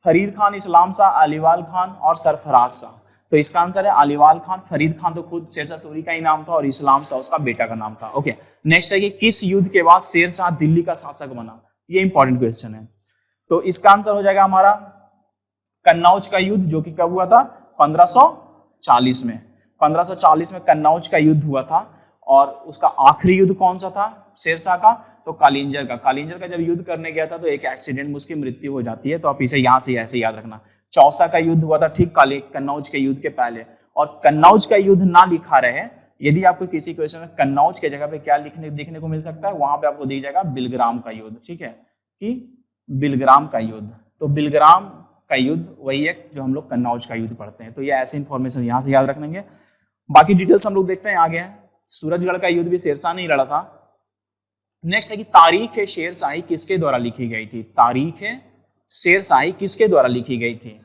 फरीद खान, इस्लाम शाह, अलीवाल खान और सरफराज शाह। तो इसका आंसर है अलीवाल खान। फरीद खान तो खुद शेरशाह सूरी का ही नाम था और इस्लाम शाह उसका बेटा का नाम था। ओके, नेक्स्ट है कि किस युद्ध के बाद शेरशाह दिल्ली का शासक बना, ये इंपॉर्टेंट क्वेश्चन है। तो इसका आंसर हो जाएगा हमारा कन्नौज का युद्ध, जो कि कब हुआ था, 1540 में। 1540 में कन्नौज का युद्ध हुआ था। और उसका आखिरी युद्ध कौन सा था शेरशाह का, तो कालिंजर का। कालिंजर का जब युद्ध करने गया था तो एक एक्सीडेंट में उसकी मृत्यु हो जाती है। तो आप इसे यहाँ से ऐसे याद रखना। चौसा का युद्ध हुआ था ठीक कन्नौज के युद्ध के पहले। और कन्नौज का युद्ध ना लिखा रहे, यदि आपको किसी क्वेश्चन में कन्नौज के जगह पे क्या देखने को मिल सकता है, वहां पे आपको दी जाएगा बिलग्राम का युद्ध। ठीक है, कि बिलग्राम का युद्ध। तो बिलग्राम का युद्ध वही है जो हम लोग कन्नौज का युद्ध पढ़ते हैं। तो ये ऐसे इंफॉर्मेशन यहाँ से याद रखेंगे। बाकी डिटेल्स हम लोग देखते हैं आगे। सूरजगढ़ का युद्ध भी शेरशाह ने लड़ा था। नेक्स्ट है कि तारीख ए शेरशाही किसके द्वारा लिखी गई थी। तारीख ए शेरशाही किसके द्वारा लिखी गई थी,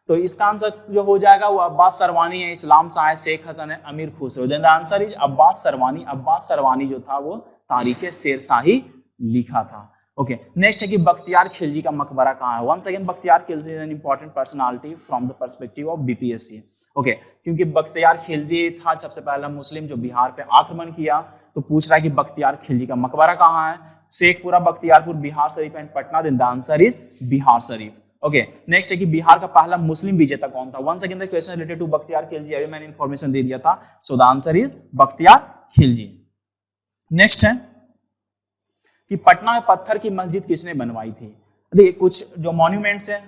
तो इसका आंसर जो हो जाएगा वो अब्बास सरवानी है, इस्लाम शाह है, शेख हसन है, Amir Khusro. Then the answer is Abbas Sarwani. Abbas Sarwani जो था वो तारीख ए शेरशाही लिखा था। ओके, नेक्स्ट है कि बख्तियार खिलजी का मकबरा कहाँ है। Once again Bakhtiyar Khilji is an important personality from the perspective of BPSC. Okay, क्योंकि बख्तियार खिलजी था सबसे पहला मुस्लिम जो बिहार पे आक्रमण किया। तो पूछ रहा है कि बख्तियार खिलजी का मकबरा कहाँ है, Sheikhpura, Bakhtiyarpur, Bihar Sharif and Patna. Then the answer is Bihar Sharif. Okay, next है कि बिहार का पहला मुस्लिम विजेता कौन था। Once again the question related to Bakhtiyar Khilji, अभी मैंने इंफॉर्मेशन दे दिया था। So the answer is Bakhtiyar Khilji. Next है कि पटना में पत्थर की मस्जिद किसने बनवाई थी। देखिए कुछ जो मॉन्यूमेंट्स हैं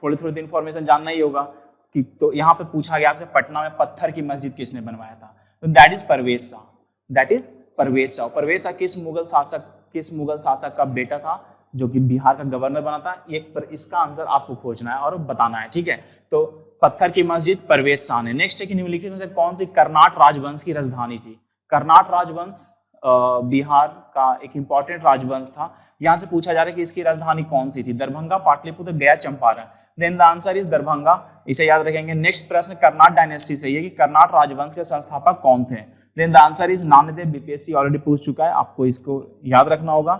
थोड़ी थोड़ी इंफॉर्मेशन जानना ही होगा कि, तो यहाँ पे पूछा गया आपसे पटना में पत्थर की मस्जिद किसने बनवाया था, तो that is Parvez Shah. That is Parvez Shah. Parvez Shah किस मुगल शासक का बेटा था जो कि बिहार का गवर्नर बना था, पर इसका आंसर आपको खोजना है और बताना है। ठीक है, तो पत्थर की मस्जिद परवेज शाह ने। नेक्स्ट है कि निम्नलिखित में से कौन सी कर्नाट राजवंश की राजधानी थी। कर्नाट राजवंश बिहार का एक इंपॉर्टेंट राजवंश था। यहां से पूछा जा रहा है कि इसकी राजधानी कौन सी थी, Darbhanga, Pataliputra, Gaya, Champaran. Then the answer is Darbhanga, इसे याद रखेंगे। नेक्स्ट प्रश्न कर्नाट डायनेस्टी से, ये कि कर्नाट राजवंश के संस्थापक कौन थे। Then the answer is Namdev. BPSC already पूछ चुका है, आपको इसको याद रखना होगा।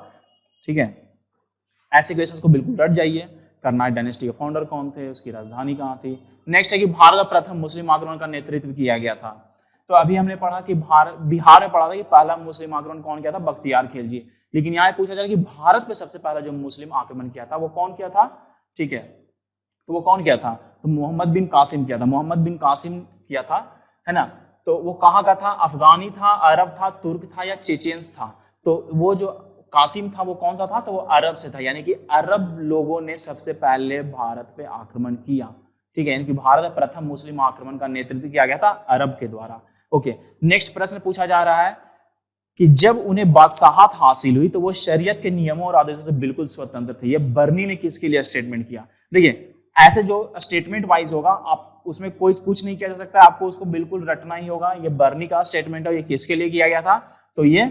ठीक है, ऐसे क्वेश्चंस को बिल्कुल रट जाइए। कर्नाट डायनेस्टी के फाउंडर कौन थे, उसकी राजधानी कहाँ थी। नेक्स्ट है कि भारत का प्रथम मुस्लिम आक्रमण का नेतृत्व किया गया था। तो अभी हमने पढ़ा कि बिहार में पढ़ा था कि पहला मुस्लिम आक्रमण कौन किया था, बख्तियार खिलजी। लेकिन यहाँ पूछा जा रहा है कि भारत में सबसे पहला जो मुस्लिम आक्रमण किया था वो कौन किया था। ठीक है, तो वो कौन किया था, तो मोहम्मद बिन कासिम किया था। मोहम्मद बिन कासिम किया था, है ना। तो वो कहाँ का था, अफगानी था, अरब था, तुर्क था या चेचेंस था। तो वो जो कासिम था वो कौन सा था, तो वो अरब से था। यानी कि अरब लोगों ने सबसे पहले भारत पे आक्रमण किया। ठीक है, यानी कि भारत में प्रथम मुस्लिम आक्रमण का नेतृत्व किया गया था अरब के द्वारा। ओके, नेक्स्ट प्रश्न पूछा जा रहा है कि जब उन्हें बादशाहत हासिल हुई तो वो शरीयत के नियमों और आदेशों से बिल्कुल स्वतंत्र थे। ये बर्नी ने किसके लिए स्टेटमेंट किया? देखिए, ऐसे जो स्टेटमेंट वाइज होगा आप उसमें कोई कुछ नहीं किया जा सकता, आपको उसको बिल्कुल रटना ही होगा। ये बर्नी का स्टेटमेंट है, ये किसके लिए किया गया था? तो ये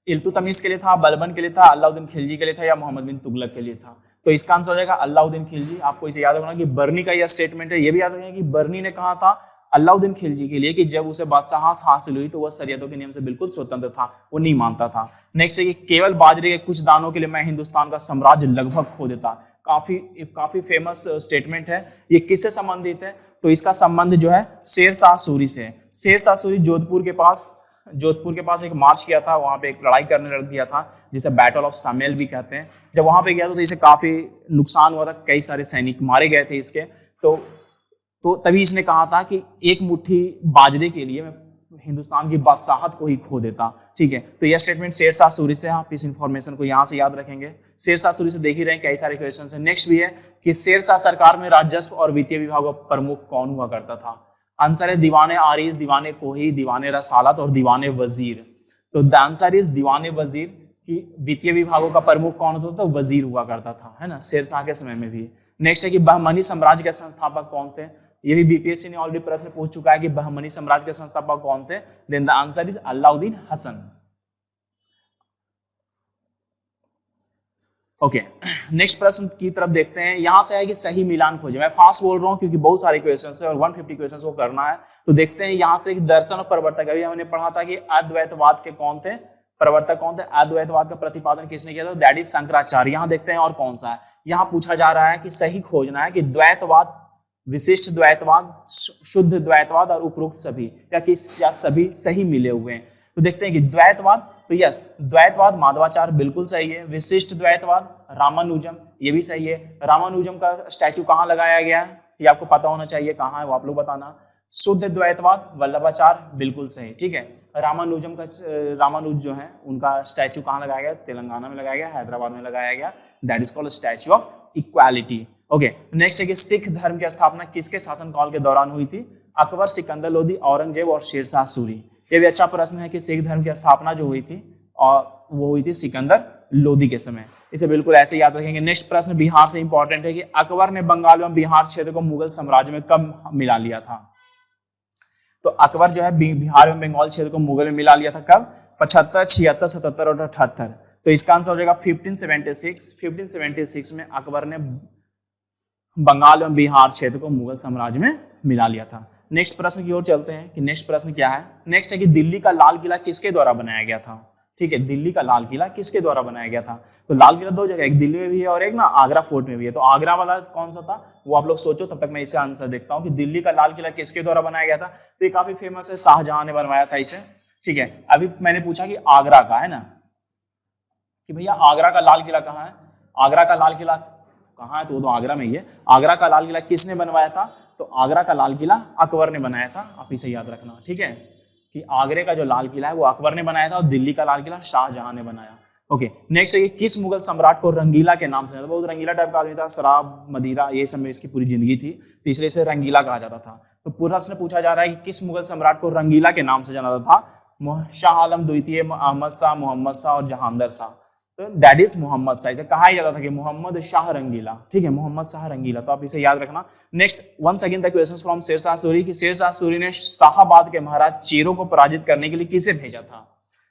इल्तुतमिश के लिए था, बलबन के लिए था, अलाउद्दीन खिलजी के लिए था, या मोहम्मद बिन तुगलक के लिए था? तो इसका आंसर हो जाएगा अलाउद्दीन खिलजी। आपको इसे याद रखना कि बर्नी का यह स्टेटमेंट है। ये भी याद रखना कि बर्नी ने कहा था अलाउद्दीन खिलजी के लिए कि जब उसे बादशाहत हासिल हुई तो वह शरीयतों के नियम से बिल्कुल स्वतंत्र था, वो नहीं मानता था। नेक्स्ट है कि केवल बाजरे के कुछ दानों के लिए मैं हिंदुस्तान का साम्राज्य लगभग खो देता। काफी फेमस स्टेटमेंट है। ये किससे संबंधित है? तो इसका संबंध जो है शेरशाह सूरी से। शेरशाह सूरी जोधपुर के पास एक मार्च किया था, वहां पे एक लड़ाई करने लग गया था जिसे बैटल ऑफ सामेल भी कहते हैं। जब वहां पे गया था तो इसे काफी नुकसान हुआ था, कई सारे सैनिक मारे गए थे इसके। तो तभी इसने कहा था कि एक मुट्ठी बाजरे के लिए मैं हिंदुस्तान की बादशाहत को ही खो देता। ठीक है, तो यह स्टेटमेंट शेरशाह सूरी से, आप इस इंफॉर्मेशन को यहाँ से याद रखेंगे। शेरशाह सूरी से देख ही रहे हैं, कई सारे क्वेश्चन है। नेक्स्ट भी है कि शेरशाह सरकार में राजस्व और वित्तीय विभाग का प्रमुख कौन हुआ करता था? आंसर है दीवाने आरिज, दीवाने कोही, दीवाने रसालत और दीवाने वजीर। तो द आंसर इज दीवाने वजीर। कि वित्तीय विभागों का प्रमुख कौन होता था? तो वजीर हुआ करता था, है ना, शेरशाह के समय में भी। नेक्स्ट है कि बहमनी साम्राज्य के संस्थापक कौन थे? ये भी बीपीएससी ने ऑलरेडी प्रश्न पूछ चुका है कि बहमनी साम्राज्य के संस्थापक कौन थे? Then the answer is Alauddin Hasan. Okay, next प्रश्न की तरफ देखते हैं। यहां से है कि सही मिलान खोजे। मैं फास्ट बोल रहा हूं क्योंकि बहुत सारे क्वेश्चन है और 150 क्वेश्चन को करना है। तो देखते हैं यहां से दर्शन और प्रवर्तक। अभी हमने पढ़ा था कि अद्वैतवाद के कौन थे, प्रवर्तक कौन थे? अद्वैतवाद का प्रतिपादन किसने किया था? That is Shankaracharya. यहां देखते हैं और कौन सा है। यहां पूछा जा रहा है कि सही खोजना है कि द्वैतवाद, विशिष्ट द्वैतवाद, शुद्ध द्वैतवाद और उपरोक्त सभी, या सभी सही मिले हुए हैं। तो देखते हैं कि द्वैतवाद, तो यस, द्वैतवाद माधवाचार्य बिल्कुल सही है। विशिष्ट द्वैतवाद रामानुजम, ये भी सही है। रामानुजम का स्टैचू कहाँ लगाया गया है ये आपको पता होना चाहिए, कहाँ है वो आप लोग बताना। शुद्ध द्वैतवाद वल्लभाचार्य बिल्कुल सही। ठीक है, रामानुज जो है उनका स्टैचू कहाँ लगाया गया? तेलंगाना में लगाया गया, हैदराबाद में लगाया गया। That is called statue of equality. Okay, next है कि सिख धर्म की स्थापना किसके शासनकाल के दौरान हुई थी? अकबर, सिकंदर लोदी, औरंगजेब और शेरशाह सूरी। ये भी अच्छा प्रश्न है कि सिख धर्म की स्थापना जो हुई थी और वो हुई थी सिकंदर लोदी के समय। इसे बिल्कुल ऐसे याद रखेंगे। नेक्स्ट प्रश्न बिहार से इंपॉर्टेंट है कि अकबर ने बंगाल एवं बिहार क्षेत्र को मुगल साम्राज्य में कब मिला लिया था? तो अकबर जो है बिहार एवं बंगाल क्षेत्र को मुगल में मिला लिया था कब? 75, 76, 77 और 78। तो इसका आंसर हो जाएगा 1576। 1576 में अकबर ने बंगाल एवं बिहार क्षेत्र को मुगल साम्राज्य में मिला लिया था। नेक्स्ट प्रश्न की ओर चलते हैं कि नेक्स्ट प्रश्न क्या है। नेक्स्ट है कि दिल्ली का लाल किला किसके द्वारा बनाया गया था? ठीक है, दिल्ली का लाल किला किसके द्वारा बनाया गया था? तो लाल किला दो जगह, एक दिल्ली में भी है और एक ना आगरा फोर्ट में भी है। तो आगरा वाला कौन सा था वो आप लोग सोचो, तब तक मैं इसे आंसर देखता हूँ कि दिल्ली का लाल किला किसके द्वारा बनाया गया था। तो ये काफी फेमस है, शाहजहां ने बनवाया था इसे। ठीक है, अभी मैंने पूछा कि आगरा का है ना, कि भैया आगरा का लाल किला कहाँ है? आगरा का लाल किला कहाँ है? तो वो तो आगरा में ही है। आगरा का लाल किला किसने बनवाया था? तो आगरा का लाल किला अकबर ने बनाया था। आप इसे याद रखना, ठीक है, कि आगरे का जो लाल किला है वो अकबर ने बनाया था और दिल्ली का लाल किला शाहजहां ने बनाया। ओके, नेक्स्ट है कि किस मुगल सम्राट को रंगीला के नाम से, बहुत रंगीला टाइप का आदमी था, शराब मदिरा ये सब में इसकी पूरी जिंदगी थी, तो इसलिए इसे रंगीला कहा जाता था। तो प्रश्न पूछा जा रहा है कि किस मुगल सम्राट को रंगीला के नाम से जाना जाता था? शाह आलम द्वितीय, अहमद शाह, मोहम्मद शाह और जहांगीर शाह। तो दैट इज मोहम्मद शाह। इसे कहा जाता था कि मोहम्मद शाह रंगीला। ठीक है, मोहम्मद शाह रंगीला, तो आप इसे याद रखना। Next, once again the questions from Sher Shah Suri कि शेरशाह सूरी ने शाहाबाद के महाराज चेरो को पराजित करने के लिए किसे भेजा था?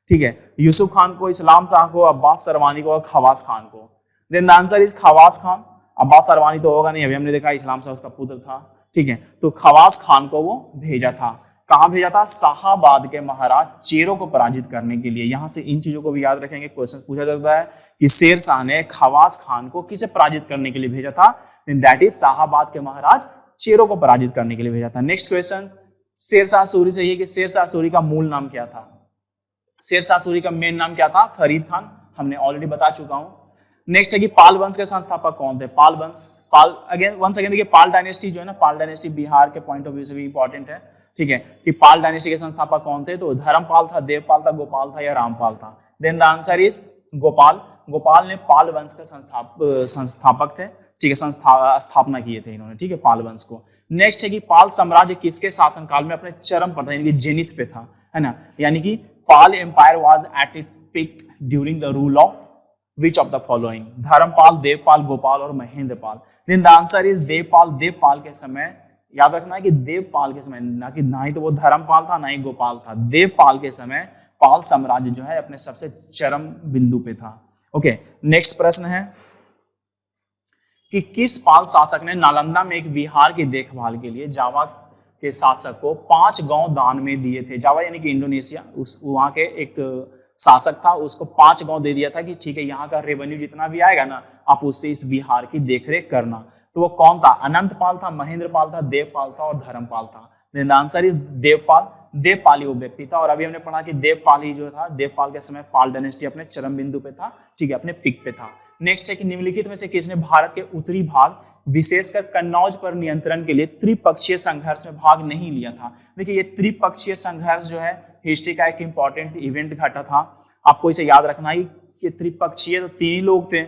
ठीक है, यूसुफ खान को, इस्लाम शाह को, अब्बास सरवानी को और खवास खान को। Then the answer is Khawas Khan. Abbas सरवानी तो होगा नहीं, अभी हमने देखा इस्लाम शाह उसका पुत्र था। ठीक है, तो खवास खान को वो भेजा था। कहां भेजा था? शाहाबाद के महाराज चेरो को पराजित करने के लिए। यहां से इन चीजों को भी याद रखेंगे, क्वेश्चन पूछा जाता है कि शेरशाह ने खवास खान को किसे पराजित करने के लिए भेजा था? दैट इज शाहाबाद के महाराज चेरो को पराजित करने के लिए भेजा था। नेक्स्ट क्वेश्चन शेरशाह सूरी से ये कि शेरशाह सूरी का मूल नाम क्या था? शेरशाह सूरी का मेन नाम क्या था? फरीद खान, हमने ऑलरेडी बता चुका हूं। नेक्स्ट है कि पाल वंश के संस्थापक कौन थे? पाल वंश, वंस अगेन देखिए, पाल डायनेस्टी जो है ना, पाल डायनेस्टी बिहार के पॉइंट ऑफ व्यू से भी इंपॉर्टेंट है। ठीक है, कि पाल डायनेस्टी के संस्थापक कौन थे? तो धर्मपाल था, देवपाल था, गोपाल था या रामपाल था? Then the answer is Gopal. Gopal ने पाल वंश के संस्थापक थे। ठीक है, स्थापना किए थे इन्होंने, ठीक है, पाल वंश को। नेक्स्ट है कि पाल साम्राज्य किसके शासनकाल में अपने चरम पर था, यानी कि जेनिथ पे था, है ना, यानी कि Pal empire was at it peak during the rule of which of the following, Dharmapal, Devpal, Gopal और Mahendrapal. Then the answer is Devpal. Devpal के समय, याद रखना है कि देवपाल के समय, ना ही तो वो धर्मपाल था ना ही गोपाल था, देवपाल के समय पाल साम्राज्य जो है अपने सबसे चरम बिंदु पे था। ओके, नेक्स्ट प्रश्न है कि किस पाल शासक ने नालंदा में एक विहार की देखभाल के लिए जावा के शासक को 5 गांव दान में दिए थे। जावा यानी कि इंडोनेशिया, उस वहां के एक शासक था, उसको 5 गांव दे दिया था कि ठीक है, यहाँ का रेवेन्यू जितना भी आएगा ना, आप उससे इस विहार की देखरेख करना। तो वो कौन था? अनंतपाल था, महेंद्रपाल था, देवपाल था और धर्मपाल था। The answer is Devpal. Devpal ही वो व्यक्ति था, और अभी हमने पढ़ा कि देवपाल ही जो था, देवपाल के समय पाल डायनेस्टी अपने चरम बिंदु पे था, ठीक है, अपने पिक पे था। नेक्स्ट है कि निम्नलिखित में से किसने भारत के उत्तरी भाग विशेषकर कन्नौज पर नियंत्रण के लिए त्रिपक्षीय संघर्ष में भाग नहीं लिया था? देखिए, ये त्रिपक्षीय संघर्ष जो है हिस्ट्री का एक इंपॉर्टेंट इवेंट घटा था। आपको इसे याद रखना है कि त्रिपक्षीय तो 3 ही लोग थे।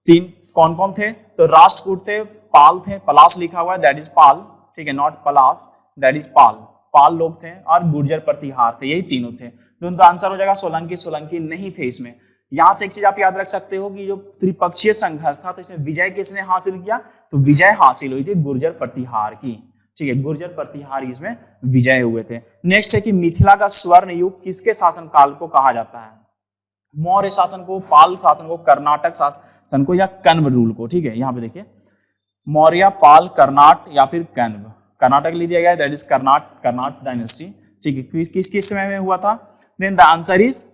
3 कौन कौन थे? तो राष्ट्रकूट थे, पाल थे, पलास लिखा हुआ है, दैट इज पाल, ठीक है, नॉट पलास, दैट इज पाल, पाल लोग थे, और गुर्जर प्रतिहार थे, यही तीनों थे। तो उनका आंसर हो जाएगा सोलंकी। सोलंकी नहीं थे इसमें। यहां से एक चीज आप याद रख सकते हो कि जो त्रिपक्षीय संघर्ष था, तो इसमें विजय किसने हासिल किया? तो विजय हासिल हुई थी गुर्जर प्रतिहार की, ठीक है, गुर्जर प्रतिहार इसमें विजय हुए थे। नेक्स्ट है कि मिथिला का स्वर्ण युग किसके शासनकाल को कहा जाता है? मौर्य शासन को, पाल शासन को, कर्नाटक शासन को, या कण्व रूल को? ठीक है, यहाँ पे देखिए, मौर्य, पाल, कर्नाट या फिर कण्व। कर्नाटक ले दिया गया, दैट इज कर्नाट डायनेस्टी, ठीक है। किस समय में हुआ था? Then the answer is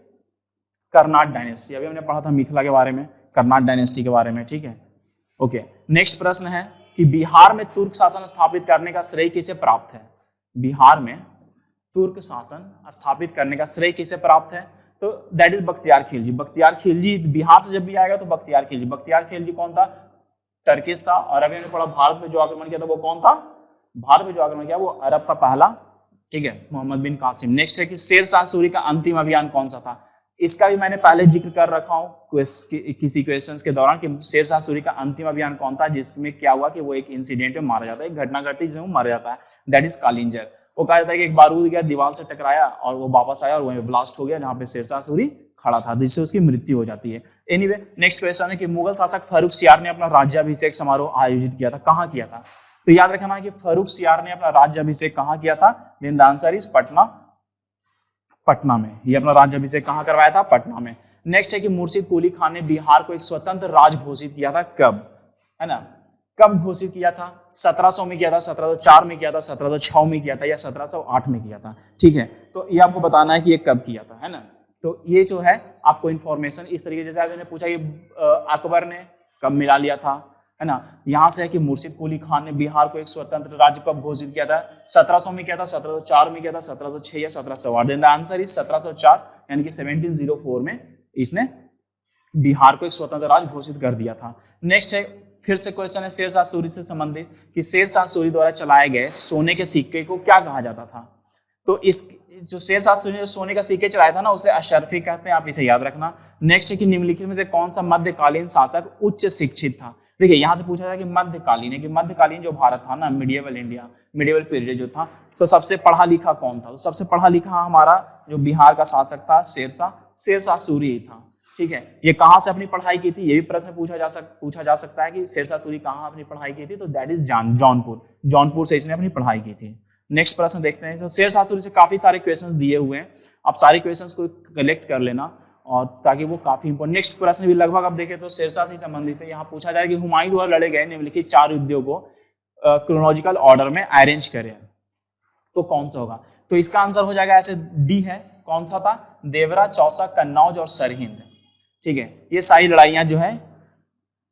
Karnat dynasty. अभी हमने पढ़ा था मिथिला के बारे में, कर्नाट डायनेस्टी के बारे में, ठीक है। ओके, नेक्स्ट प्रश्न है कि बिहार में तुर्क शासन स्थापित करने का श्रेय किसे प्राप्त है? बिहार में तुर्क शासन स्थापित करने का श्रेय किसे प्राप्त है? तो दैट इज बख्तियार खिलजी। बख्तियार खिलजी बिहार से जब भी आएगा तो बख्तियार खिलजी। बख्तियार खिलजी कौन था? टर्किश था। और अभी हमने पढ़ा भारत में जो आक्रमण किया था वो कौन था? भारत में जो आक्रमण किया वो अरब था पहला, ठीक है, मोहम्मद बिन कासिम। नेक्स्ट है कि शेर शाह सूरी का अंतिम अभियान कौन सा था? इसका भी मैंने पहले जिक्र कर रखा हूं किसी क्वेश्चंस के दौरान कि शेर शाह सूरी का अंतिम अभियान कौन था, जिसमें क्या हुआ कि वो एक इंसिडेंट में मारा जाता है, एक घटना घटती जिसमें वो मारा जाता है, दैट इज कालिंजर। वो कहा जाता है कि एक बारूद गया, दीवार से टकराया और वो वापस आया और वहीं ब्लास्ट हो गया जहां पे शेर शाह सूरी खड़ा था, जिससे उसकी मृत्यु हो जाती है। एनीवे, नेक्स्ट क्वेश्चन है कि मुगल शासक फर्रुखसियार ने अपना राज्याभिषेक समारोह आयोजित किया था, कहाँ किया था? तो याद रखना है कि फर्रुखसियार ने अपना राज्याभिषेक कहाँ किया था? Then the answer is Patna में। ये अपना राज्याभिषेक कहाँ करवाया था? पटना में। नेक्स्ट है कि मुर्शिद कुली खान ने बिहार को एक स्वतंत्र राज्य घोषित किया था, कब? है ना, कब घोषित किया था? 1700 में किया था, 1704 में किया था, 1706 में किया था, या 1708 में किया था, ठीक है। तो ये आपको बताना है कि ये कब किया था, है ना। तो ये जो है आपको इन्फॉर्मेशन इस तरीके से, जैसे आपने पूछा कि अकबर ने कब मिला लिया था, है ना, यहाँ से है कि मुर्शिद कुली खान ने बिहार को एक स्वतंत्र राज्य कब घोषित किया था? 1700 में किया था, 1704 में किया था, 1706 या 1708? देन द आंसर इज 1704, यानी कि 1704 में इसने बिहार को एक स्वतंत्र राज्य घोषित कर दिया था। नेक्स्ट है, फिर से क्वेश्चन है शेर शाह सूरी से संबंधित कि शेर शाह सूरी द्वारा चलाए गए सोने के सिक्के को क्या कहा जाता था? तो इस जो शेर शाह सूरी ने सोने का सिक्के चलाया था ना, उसे अशरफी कहते हैं, आप इसे याद रखना। नेक्स्ट है कि निम्नलिखित में से कौन सा मध्यकालीन शासक उच्च शिक्षित था? देखिए, यहां से पूछा था कि मध्यकालीन है, कि मध्यकालीन जो भारत था ना, मिडिएवल इंडिया, मिडिएवल पीरियड जो था, तो सबसे पढ़ा लिखा कौन था? तो सबसे पढ़ा लिखा हमारा जो बिहार का शासक था शेर शाह सूरी ही था, ठीक है। ये कहाँ से अपनी पढ़ाई की थी? ये भी प्रश्न पूछा जा सकता है कि शेर शाह सूरी कहाँ अपनी पढ़ाई की थी? तो दैट इज जौनपुर से इसने अपनी पढ़ाई की थी। नेक्स्ट प्रश्न देखते हैं। तो शेर शाह सूरी से काफी सारे क्वेश्चंस दिए हुए हैं, आप सारे क्वेश्चंस को कलेक्ट कर लेना, और ताकि वो काफी इंपॉर्टेंट। नेक्स्ट प्रश्न भी लगभग आप देखें तो शेर शाह से संबंधित है। यहाँ पूछा जाए कि हुमायूं द्वारा लड़े गए निम्नलिखित 4 युद्धों को क्रोनोलॉजिकल ऑर्डर में अरेंज करें, तो कौन सा होगा? तो इसका आंसर हो जाएगा ऐसे, डी है। कौन सा था? देवरा, चौसा, कन्नौज और सरहिंद, ठीक है। ये सारी लड़ाइयां जो है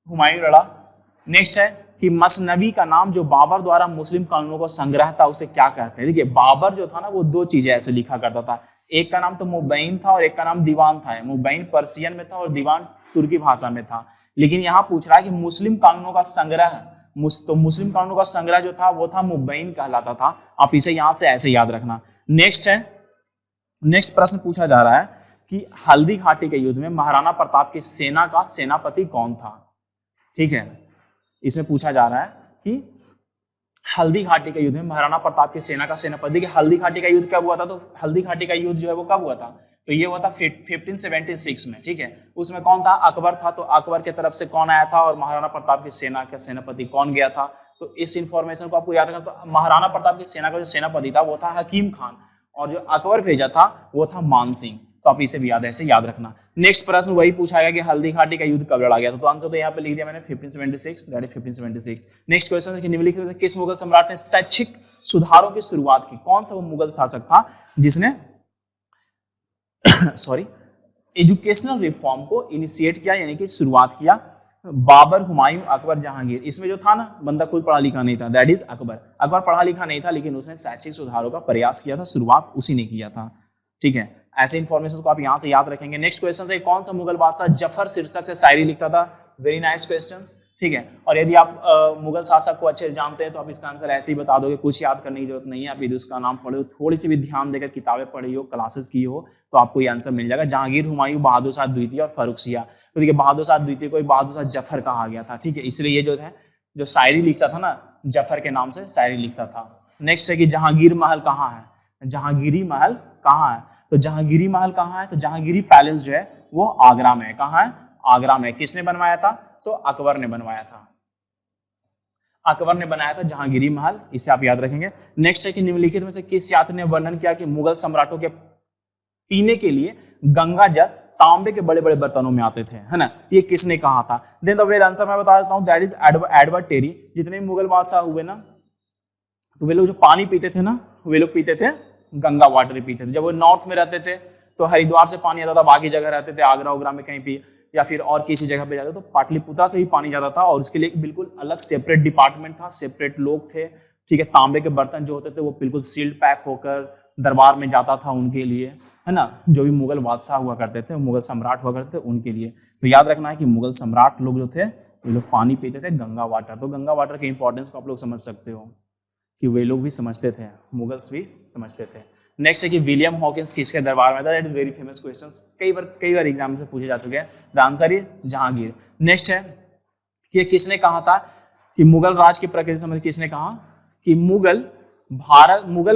हुमायूं लड़ा। नेक्स्ट है कि मसनवी का नाम जो बाबर द्वारा मुस्लिम कानूनों का संग्रह था, उसे क्या कहते हैं? देखिए, बाबर जो था ना, वो 2 चीजें ऐसे लिखा करता था, एक का नाम तो मुबैन था और एक का नाम दीवान था। मुबैन पर्सियन में था और दीवान तुर्की भाषा में था। लेकिन यहाँ पूछ रहा है कि मुस्लिम कानूनों का संग्रह, तो मुस्लिम कानूनों का संग्रह जो था वो था मुबैन कहलाता था। आप इसे यहाँ से ऐसे याद रखना। नेक्स्ट प्रश्न पूछा जा रहा है कि हल्दी घाटी के युद्ध में महाराणा प्रताप की सेना का सेनापति कौन था? ठीक है, इसमें पूछा जा रहा है कि हल्दी घाटी का युद्ध में महाराणा प्रताप की सेना का सेनापति कि हल्दी घाटी का युद्ध कब हुआ था, तो हल्दी घाटी का युद्ध जो है वो कब हुआ था, तो ये हुआ था 1576 में, ठीक है। उसमें कौन था, अकबर था, तो अकबर के तरफ से कौन आया था और महाराणा प्रताप की सेना का सेनापति कौन गया था, तो इस इंफॉर्मेशन को आपको याद रखना। तो महाराणा प्रताप की सेना का जो सेनापति था वो था हकीम खान और जो अकबर भेजा था वो था मान सिंह, तो आप इसे भी ऐसे याद रखना। नेक्स्ट प्रश्न वही पूछा गया कि हल्दी घाटी का युद्ध कब लड़ा गया था, तो आंसर तो यहाँ पे लिख दिया मैंने 1576, दैट इज 1576। नेक्स्ट क्वेश्चन है कि निम्नलिखित में किस मुगल सम्राट ने शैक्षिक सुधारों की शुरुआत की, कौन सा वो मुगल शासक था जिसने सॉरी एजुकेशनल रिफॉर्म को इनिशिएट किया, यानी कि शुरुआत किया। बाबर, हुमायूं, अकबर, जहांगीर, इसमें जो था ना बंदा खुद पढ़ा लिखा नहीं था, दैट इज अकबर। अकबर पढ़ा लिखा नहीं था लेकिन उसने शैक्षिक सुधारों का प्रयास किया था, शुरुआत उसी ने किया था, ठीक है। ऐसे इन्फॉर्मेशन को आप यहां से याद रखेंगे। नेक्स्ट क्वेश्चन है कौन सा मुगल बादशाह जफर शीर्षक से शायरी लिखता था, वेरी नाइस क्वेश्चंस, ठीक है। और यदि आप मुगल शासक को अच्छे से जानते हैं तो आप इसका आंसर ऐसे ही बता दोगे, कुछ याद करने की जरूरत नहीं है। आप यदि उसका नाम पढ़े हो, थोड़ी सी भी ध्यान देकर किताबें पढ़ी हो, क्लासेस की हो, तो आपको ये आंसर मिल जाएगा। जहांगीर, हुमायूं, बहादुर शाह द्वितीय और फर्रुखसिया, तो देखिए बहादुर शाह द्वितीय को बहादुर शाह जफर कहा गया था, ठीक है। इसलिए ये जो है जो शायरी लिखता था ना, जफर के नाम से शायरी लिखता था। नेक्स्ट है कि जहांगीर महल कहाँ है, जहांगीरी महल कहाँ है, तो जहांगीरी महल कहाँ है, तो जहांगीरी पैलेस जो है वो आगरा में है। कहाँ है, आगरा में। किसने बनवाया था, तो अकबर ने बनवाया था, अकबर ने बनाया था जहांगीरी महल, इसे आप याद रखेंगे। नेक्स्ट है कि निम्नलिखित में से किस यात्री ने वर्णन किया कि मुगल सम्राटों के पीने के लिए गंगा जल तांबे के बड़े बड़े बर्तनों में आते थे, है ना, ये किसने कहा था। देन द वेल आंसर मैं बता देता हूं, दैट इज एडवर्ड टेरी। जितने भी मुगल बादशाह हुए ना, तो वे लोग जो पानी पीते थे ना, वे लोग पीते थे गंगा वाटर पीते थे। जब वो नॉर्थ में रहते थे तो हरिद्वार से पानी आता था, बाकी जगह रहते थे आगरा उगरा में कहीं भी या फिर और किसी जगह पे जाते तो पाटलिपुत्रा से ही पानी जाता था, और उसके लिए बिल्कुल अलग सेपरेट डिपार्टमेंट था, सेपरेट लोग थे, ठीक है। तांबे के बर्तन जो होते थे वो बिल्कुल सील्ड पैक होकर दरबार में जाता था उनके लिए, है ना। जो भी मुगल बादशाह हुआ करते थे, मुगल सम्राट हुआ करते थे उनके लिए। तो याद रखना है कि मुगल सम्राट लोग जो थे वो लोग पानी पीते थे गंगा वाटर। तो गंगा वाटर के इंपॉर्टेंस को आप लोग समझ सकते हो कि वे लोग भी समझते थे, मुगल्स भी समझते थे। नेक्स्ट है कि विलियम हॉकिंस किसके दरबार में था, that is very famous questions, कई बार एग्जाम से पूछे जा चुके हैं। The answer is Jahangir. Next है कि किसने कहा था कि मुगल राज की प्रकृति संबंधी, किसने कहा कि मुगल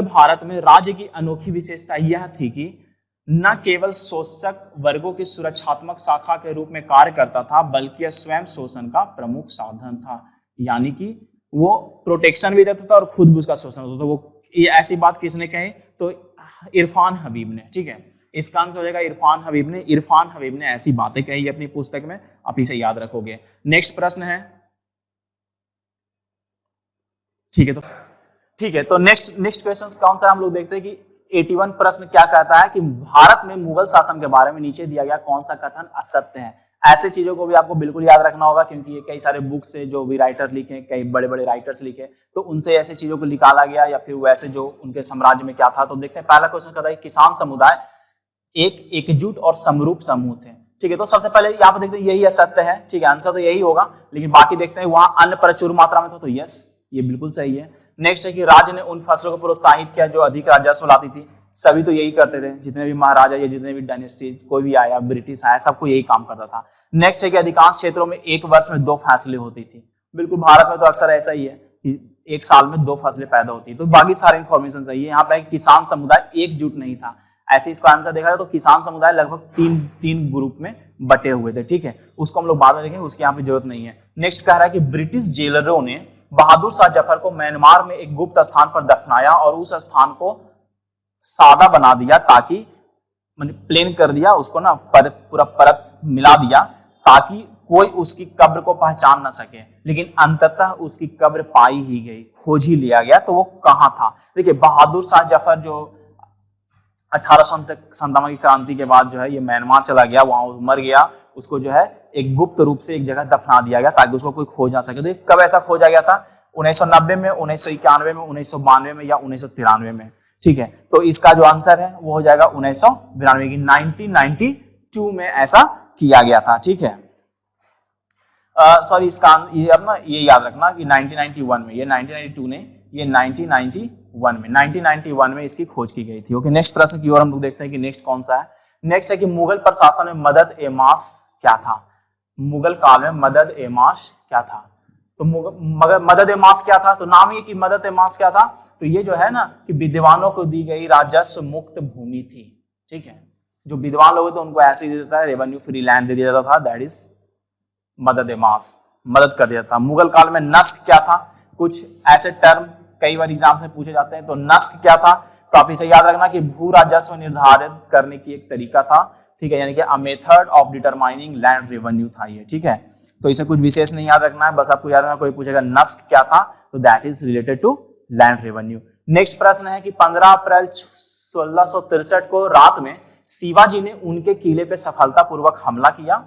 भारत में राज्य की अनोखी विशेषता यह थी कि न केवल शोषक वर्गों की सुरक्षात्मक शाखा के रूप में कार्य करता था, बल्कि यह स्वयं शोषण का प्रमुख साधन था। यानी कि वो प्रोटेक्शन भी देता था और खुद भी उसका शोषण होता था। वो ये ऐसी बात किसने कही, तो इरफान हबीब ने, ठीक है। इसका आंसर हो जाएगा इरफान हबीब ने। इरफान हबीब ने ऐसी बातें कही अपनी पुस्तक में, आप इसे याद रखोगे। नेक्स्ट प्रश्न है, ठीक है, तो नेक्स्ट क्वेश्चन कौन सा हम लोग देखते हैं कि 81 प्रश्न क्या कहता है कि भारत में मुगल शासन के बारे में नीचे दिया गया कौन सा कथन असत्य है। ऐसे चीजों को भी आपको बिल्कुल याद रखना होगा, क्योंकि ये कई सारे बुक्स से जो भी राइटर लिखे, कई बड़े बड़े राइटर्स लिखे, तो उनसे ऐसे चीजों को निकाला गया या फिर वैसे जो उनके साम्राज्य में क्या था। तो देखते हैं पहला क्वेश्चन कहता है किसान समुदाय एक एकजुट और समरूप समूह थे, ठीक है। तो सबसे पहले यहाँ पर देखते हैं यही असत्य है, ठीक है, आंसर तो यही होगा। लेकिन बाकी देखते हैं वहां अन्न प्रचुर मात्रा में था, तो यस ये बिल्कुल सही है। नेक्स्ट है कि राज्य ने उन फसलों को प्रोत्साहित किया जो अधिक राजस्व लाती थी। सभी तो यही करते थे, जितने भी महाराजा या जितने भी डायनेस्टी कोई भी आया, ब्रिटिश आया, सबको यही काम करता था। नेक्स्ट है कि अधिकांश क्षेत्रों में एक वर्ष में 2 फैसले होती थी। बिल्कुल भारत में तो अक्सर ऐसा ही है कि एक साल में 2 फसलें पैदा होती है। तो बाकी सारे इंफॉर्मेशन सही है। यहाँ पे किसान समुदाय एकजुट नहीं था, ऐसे इसका आंसर देखा जाए तो किसान समुदाय लगभग तीन ग्रुप में बटे हुए थे, ठीक है। उसको हम लोग बाद में देखेंगे, उसकी यहाँ पे जरूरत नहीं है। नेक्स्ट कह रहा है कि ब्रिटिश जेलरों ने बहादुर शाह जफर को म्यांमार में एक गुप्त स्थान पर दफनाया और उस स्थान को सादा बना दिया, ताकि प्लेन कर दिया उसको ना, पूरा परत मिला दिया ताकि कोई उसकी कब्र को पहचान न सके। लेकिन अंततः उसकी कब्र पाई ही गई, खोज ही लिया गया। तो वो कहाँ था, देखिए बहादुर शाह जफर जो 1857 की क्रांति के बाद जो है ये म्यांमार चला गया, वहां मर गया, उसको जो है एक गुप्त रूप से एक जगह दफना दिया गया ताकि उसको कोई खोज ना सके। तो कब ऐसा खोजा गया था, 1990 में, 1991 में, 1992 में या 1993 में, ठीक है। तो इसका जो आंसर है वो हो जाएगा 1992 की 1992 में ऐसा किया गया था, ठीक है। सॉरी इसका ये अब ना ये याद रखना कि 1991 में, ये 1992 ने, ये 1991 में इसकी खोज की गई थी। ओके, नेक्स्ट प्रश्न की ओर हम लोग देखते हैं कि नेक्स्ट कौन सा है। नेक्स्ट है कि मुगल प्रशासन में मदद ए मास क्या था। मुगल काल में मदद ए मास क्या था। तो मगर मदद मास क्या था, तो नाम ये कि मदद मास क्या था, तो ये जो है ना कि विद्वानों को दी गई राजस्व मुक्त भूमि थी, ठीक है। जो विद्वान लोग थे उनको ऐसे ही दे देता है, रेवेन्यू फ्री लैंड दे दिया जाता था, दैट इज मदद मास, मदद कर दिया था। मुगल काल में नस्क क्या था, कुछ ऐसे टर्म कई बार एग्जाम से पूछे जाते हैं। तो नस्क क्या था, तो आप इसे याद रखना कि भू राजस्व निर्धारित करने की एक तरीका था, ठीक है, यानी कि a method of determining land revenue था ये, ठीक है। तो इसे कुछ विशेष नहीं याद रखना है, बस आपको याद रखना, कोई पूछेगा नस्क क्या था, तो that is related to land revenue. Next प्रश्न है कि 15 अप्रैल 1663 को रात में शिवाजी ने उनके किले पे सफलतापूर्वक हमला किया,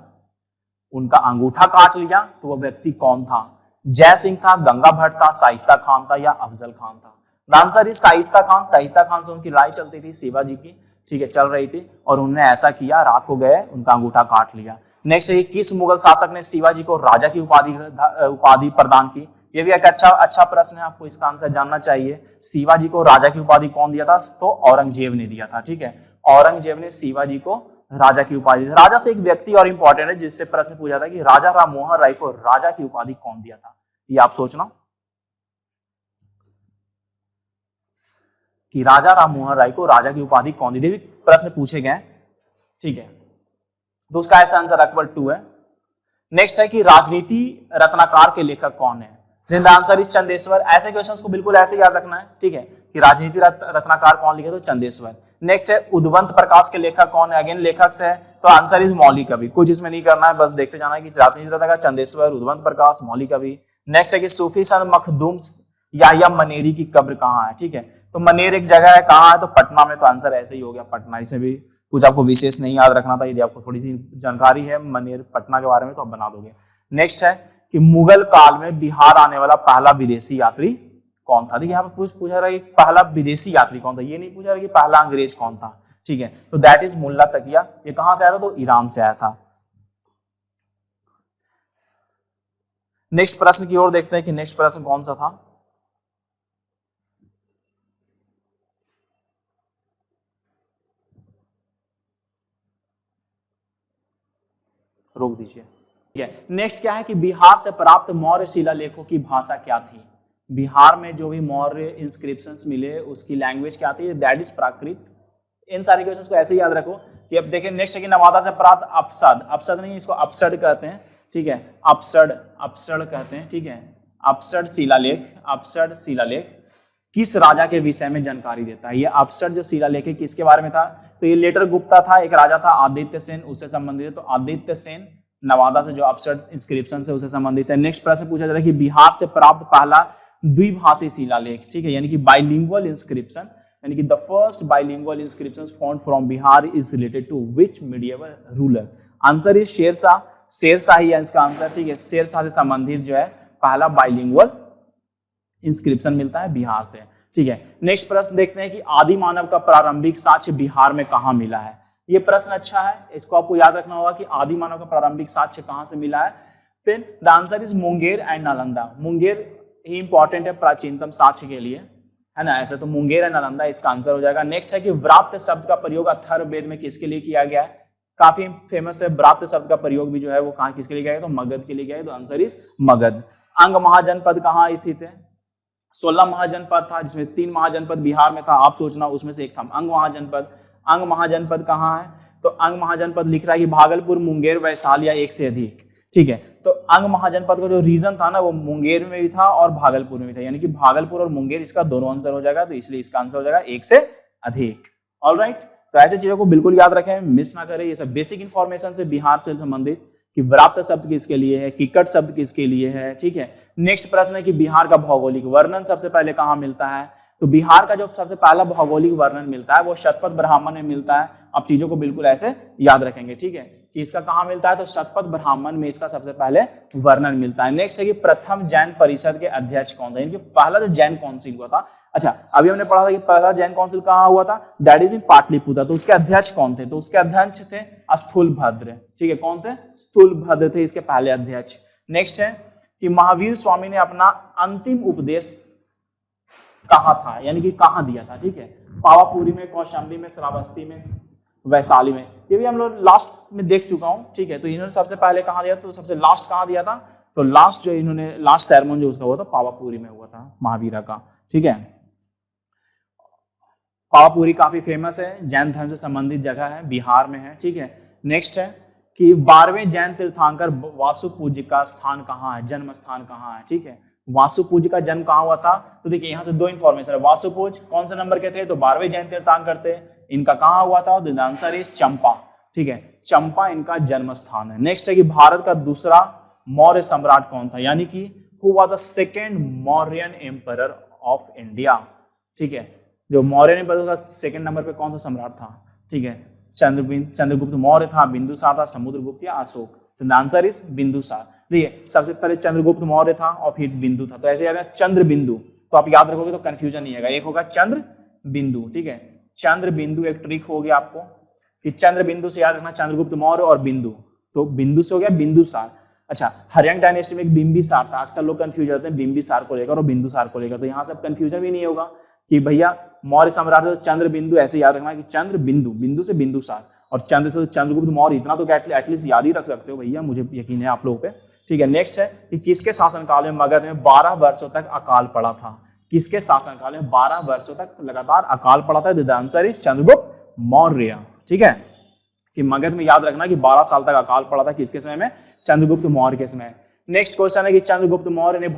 उनका अंगूठा काट लिया, तो वह व्यक्ति कौन था? जय सिंह था, गंगा भट्ट था, शाइस्ता खान था या अफजल खान था? Answer is Shaista Khan. शाइस्ता खान से उनकी लड़ाई चलती थी शिवाजी की, ठीक है, चल रही थी, और उन्होंने ऐसा किया, रात को गए, उनका अंगूठा काट लिया। नेक्स्ट है किस मुगल शासक ने शिवाजी को राजा की उपाधि प्रदान की? ये भी एक अच्छा प्रश्न है, आपको इसका आंसर जानना चाहिए। शिवाजी को राजा की उपाधि कौन दिया था? तो औरंगजेब ने दिया था, ठीक है। औरंगजेब ने शिवाजी को राजा की उपाधि, राजा से एक व्यक्ति और इंपॉर्टेंट है जिससे प्रश्न पूछा था कि राजा राम मोहन राय को राजा की उपाधि कौन दिया था? ये आप सोचना कि राजा राम मोहन राय को राजा की उपाधि कौन दी थी, प्रश्न पूछे गए, ठीक है। तो उसका ऐसा आंसर अकबर 2 है। नेक्स्ट है कि राजनीति रत्नाकर के लेखक कौन है? Then the answer is Chandeshwar. ऐसे क्वेश्चंस को बिल्कुल ऐसे याद रखना है, ठीक है, कि राजनीति रत्नाकर कौन लिखे? तो चंदेश्वर। नेक्स्ट है उद्वंत प्रकाश के लेखक कौन है? अगेन लेखक से है, तो आंसर इज मौली कवि। कुछ इसमें नहीं करना है, बस देखते जाना है कि राजनीति रत्नाकर, चंदेश्वर, उद्वंत प्रकाश, मौली कवि। नेक्स्ट है कि सूफी संत मखदूम या मनेरी की कब्र कहाँ है? ठीक है, तो मनेर एक जगह है, कहाँ है? तो पटना में। तो आंसर ऐसे ही हो गया पटना। इसे भी कुछ आपको विशेष नहीं याद रखना था, यदि आपको थोड़ी सी जानकारी है मनेर पटना के बारे में तो आप बना दोगे। नेक्स्ट है कि मुगल काल में बिहार आने वाला पहला विदेशी यात्री कौन था? देखिए यहाँ पे पूछा रहा है कि पहला विदेशी यात्री कौन था, ये नहीं पूछा रहा कि पहला अंग्रेज कौन था, ठीक है। तो दैट इज मुल्ला तकिया। ये कहां से आया था? तो ईरान से आया था। नेक्स्ट प्रश्न की ओर देखते हैं कि नेक्स्ट प्रश्न कौन सा था। रोक दीजिए, ठीक है। नेक्स्ट क्या है कि बिहार से प्राप्त मौर्य शिलालेखों की भाषा क्या थी? बिहार में जो भी मौर्य इंस्क्रिप्शंस मिले उसकी लैंग्वेज क्या थी? दैट इज प्राकृत। इन सारे क्वेश्चंस को ऐसे याद रखो कि अब देखिए नेक्स्ट है कि नवादा से प्राप्त अपसद, अपसद नहीं इसको अपसड कहते हैं, ठीक है, अपसड कहते हैं, ठीक है, अपसड शिलालेख, अपसड शिलालेख किस राजा के विषय में जानकारी देता है? ये अपसड जो शिलालेख है किसके बारे में था? तो ये लेटर गुप्ता था, एक राजा था आदित्य सेन, उससे संबंधित है। तो आदित्य सेन नवादा से जो अपसड इंस्क्रिप्शन है उससे संबंधित है। नेक्स्ट प्रश्न पूछा जा रहा है कि बिहार से प्राप्त पहला द्विभाषी शिलालेख, ठीक है, यानी कि बाइलिंगुअल इंस्क्रिप्शन, यानी कि the first bilingual inscription found from Bihar is related to which medieval ruler? Answer is Shershah. Shershah ही है इसका आंसर, ठीक है। शेरशाह से संबंधित जो है पहला बाइलिंगुअल इंस्क्रिप्शन मिलता है बिहार से, ठीक है। नेक्स्ट प्रश्न देखते हैं कि आदि मानव का प्रारंभिक साक्ष्य बिहार में कहां मिला है? ये प्रश्न अच्छा है, इसको आपको याद रखना होगा कि आदि मानव का प्रारंभिक साक्ष्य कहां से मिला है। Then the answer is Munger and Nalanda. Munger ही इंपॉर्टेंट है प्राचीनतम साक्ष्य के लिए, है ना, ऐसे तो मुंगेर एंड नालंदा इसका आंसर हो जाएगा। नेक्स्ट है कि व्रात्य शब्द का प्रयोग अथर्ववेद में किसके लिए किया गया है? काफी फेमस है, व्रात्य शब्द का प्रयोग भी जो है वो कहां किसके लिए किया गया? तो मगध के लिए गया है। तो आंसर इज मगध। अंग महाजनपद कहां स्थित है? 16 महाजनपद था, जिसमें 3 महाजनपद बिहार में था, आप सोचना उसमें से एक था अंग महाजनपद। अंग महाजनपद कहाँ है? तो अंग महाजनपद लिख रहा है कि भागलपुर, मुंगेर, वैशाली या एक से अधिक, ठीक है। तो अंग महाजनपद का जो रीजन था ना वो मुंगेर में भी था और भागलपुर में भी था, यानी कि भागलपुर और मुंगेर इसका दोनों आंसर हो जाएगा, तो इसलिए इसका आंसर हो जाएगा एक से अधिक। ऑलराइट, तो ऐसे चीजों को बिल्कुल याद रखें, मिस ना करें। ये सब बेसिक इंफॉर्मेशन से बिहार से संबंधित कि व्रात्य शब्द किसके लिए है, किकट शब्द किसके लिए है, ठीक है। नेक्स्ट प्रश्न है कि बिहार का भौगोलिक वर्णन सबसे पहले कहाँ मिलता है? तो बिहार का जो सबसे पहला भौगोलिक वर्णन मिलता है वो शतपथ ब्राह्मण में मिलता है। आप चीजों को बिल्कुल ऐसे याद रखेंगे, ठीक है, कि इसका कहाँ मिलता है? तो शतपथ ब्राह्मण में इसका सबसे पहले वर्णन मिलता है। नेक्स्ट है कि प्रथम जैन परिषद के अध्यक्ष कौन था? इनके पहला जो जैन काउंसिल हुआ था, अच्छा अभी हमने पढ़ा था कि पहला जैन काउंसिल कहाँ हुआ था? That is in Pataliputra. तो उसके अध्यक्ष कौन थे? तो उसके अध्यक्ष थे स्थूलभद्र, ठीक है, कौन थे? स्थूलभद्र थे इसके पहले अध्यक्ष। नेक्स्ट है कि महावीर स्वामी ने अपना अंतिम उपदेश कहाँ था, यानी कि कहाँ दिया था, ठीक है, पावापुरी में, कौशाम्बी में, श्रावस्ती में, वैशाली में। ये भी हम लोग लास्ट में देख चुका हूँ, ठीक है। तो इन्होंने सबसे पहले कहाँ दिया? तो सबसे लास्ट कहाँ दिया था? तो लास्ट जो इन्होंने लास्ट सेरेमनी जो उसका हुआ था पावापुरी में हुआ था महावीरा का, ठीक है। पावापुरी काफी फेमस है, जैन धर्म से संबंधित जगह है, बिहार में है, ठीक है। नेक्स्ट है कि 12वें जैन तीर्थंकर वासुपूज्य का स्थान कहाँ है, जन्म स्थान कहाँ है, ठीक है। वासुपूज्य का जन्म कहाँ हुआ था, तो देखिए यहाँ से दो इंफॉर्मेशन है। वासुपूज्य कौन से नंबर के थे, तो 12वें जैन तीर्थंकर थे। इनका कहाँ हुआ था, द आंसर इज चंपा, ठीक है। चंपा इनका जन्म स्थान है। नेक्स्ट है कि भारत का दूसरा मौर्य सम्राट कौन था, यानी कि who was the second Mauryan emperor of India, ठीक है। जो मौर्य ने का सेकंड नंबर पे कौन सा सम्राट था, ठीक है। चंद्रगुप्त मौर्य था, बिंदुसार था, समुद्रगुप्त या अशोक, तो आंसर इज बिंदुसार। देखिए सबसे पहले चंद्रगुप्त मौर्य था और फिर बिंदु था, तो ऐसे याद है चंद्र बिंदु, तो आप याद रखोगे तो कंफ्यूजन नहीं आएगा। एक होगा चंद्र बिंदु, ठीक है। चंद्र बिंदु एक ट्रिक हो गया आपको कि चंद्र बिंदु से याद रखना चंद्रगुप्त मौर्य और बिंदु, तो बिंदु से हो गया बिंदुसार। अच्छा, हरियांग डायनेस्टी में एक बिंबिसार था, अक्सर लोग कंफ्यूज होते हैं बिंबिसार को लेकर और बिंदुसार को लेकर, तो यहाँ से कंफ्यूजन भी नहीं होगा कि भैया मौर्य सम्राट से चंद्र बिंदु, ऐसे याद रखना कि चंद्र बिंदु, बिंदु से बिंदुसार, और चंद्र से चंद्रगुप्त मौर्य, इतना तो एटलीस्ट याद ही रख सकते हो भैया, मुझे यकीन है आप लोगों पे, ठीक है। नेक्स्ट है कि किसके शासनकाल में मगध में 12 वर्षों तक अकाल पड़ा था, किसके शासनकाल में 12 वर्षों तक लगातार अकाल पड़ा था, the answer is Chandragupta Maurya, ठीक है। कि मगध में याद रखना कि 12 साल तक अकाल पड़ा था, किसके समय में, चंद्रगुप्त मौर्य के समय। नेक्स्ट क्वेश्चन है कि चंद्रगुप्त मौर्य ने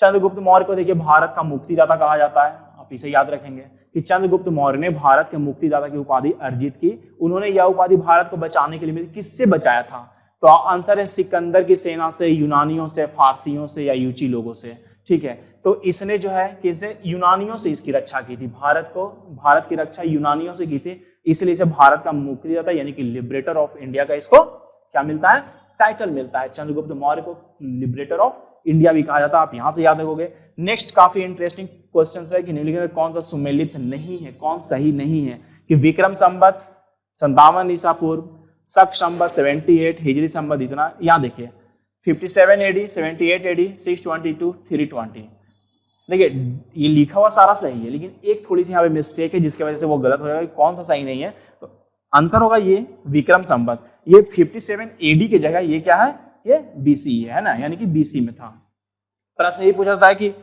चंद्रगुप्त मौर्य को देखिए भारत का मुक्तिदाता कहा जाता है, आप इसे याद रखेंगे कि चंद्रगुप्त मौर्य ने भारत के मुक्तिदाता की उपाधि अर्जित की। उन्होंने यह उपाधि भारत को बचाने के लिए किससे बचाया था, तो आंसर है सिकंदर की सेना से, यूनानियों से, फारसियों से या यूची लोगों से, ठीक है। तो इसने जो है किससे, यूनानियों से इसकी रक्षा की थी, भारत की रक्षा यूनानियों से की थी, इसलिए इसे भारत का मुक्तिदाता यानी कि लिबरेटर ऑफ इंडिया का इसको क्या मिलता है, टाइटल मिलता है। चंद्रगुप्त मौर्य को लिबरेटर ऑफ इंडिया भी कहा जाता है, आप यहां से याद रखोगे। नेक्स्ट काफी इंटरेस्टिंग क्वेश्चन है कि निम्नलिखित में कौन सा सुमेलित नहीं है, कौन सही नहीं है, कि विक्रम संवत 57 ईसा पूर्व, शक संवत 78, हिजरी संवत इतना, यहाँ देखिए 57 AD, 78 AD, 622, 320। देखिए ये लिखा हुआ सारा सही है, लेकिन एक थोड़ी सी यहाँ पे मिस्टेक है जिसकी वजह से वो गलत हो जाएगा। कौन सा सही नहीं है, तो आंसर होगा ये विक्रम संवत। ये 57 AD की जगह ये क्या है, ये BC है ना, यानी कि BC में था। प्रश्न ये पूछा था कि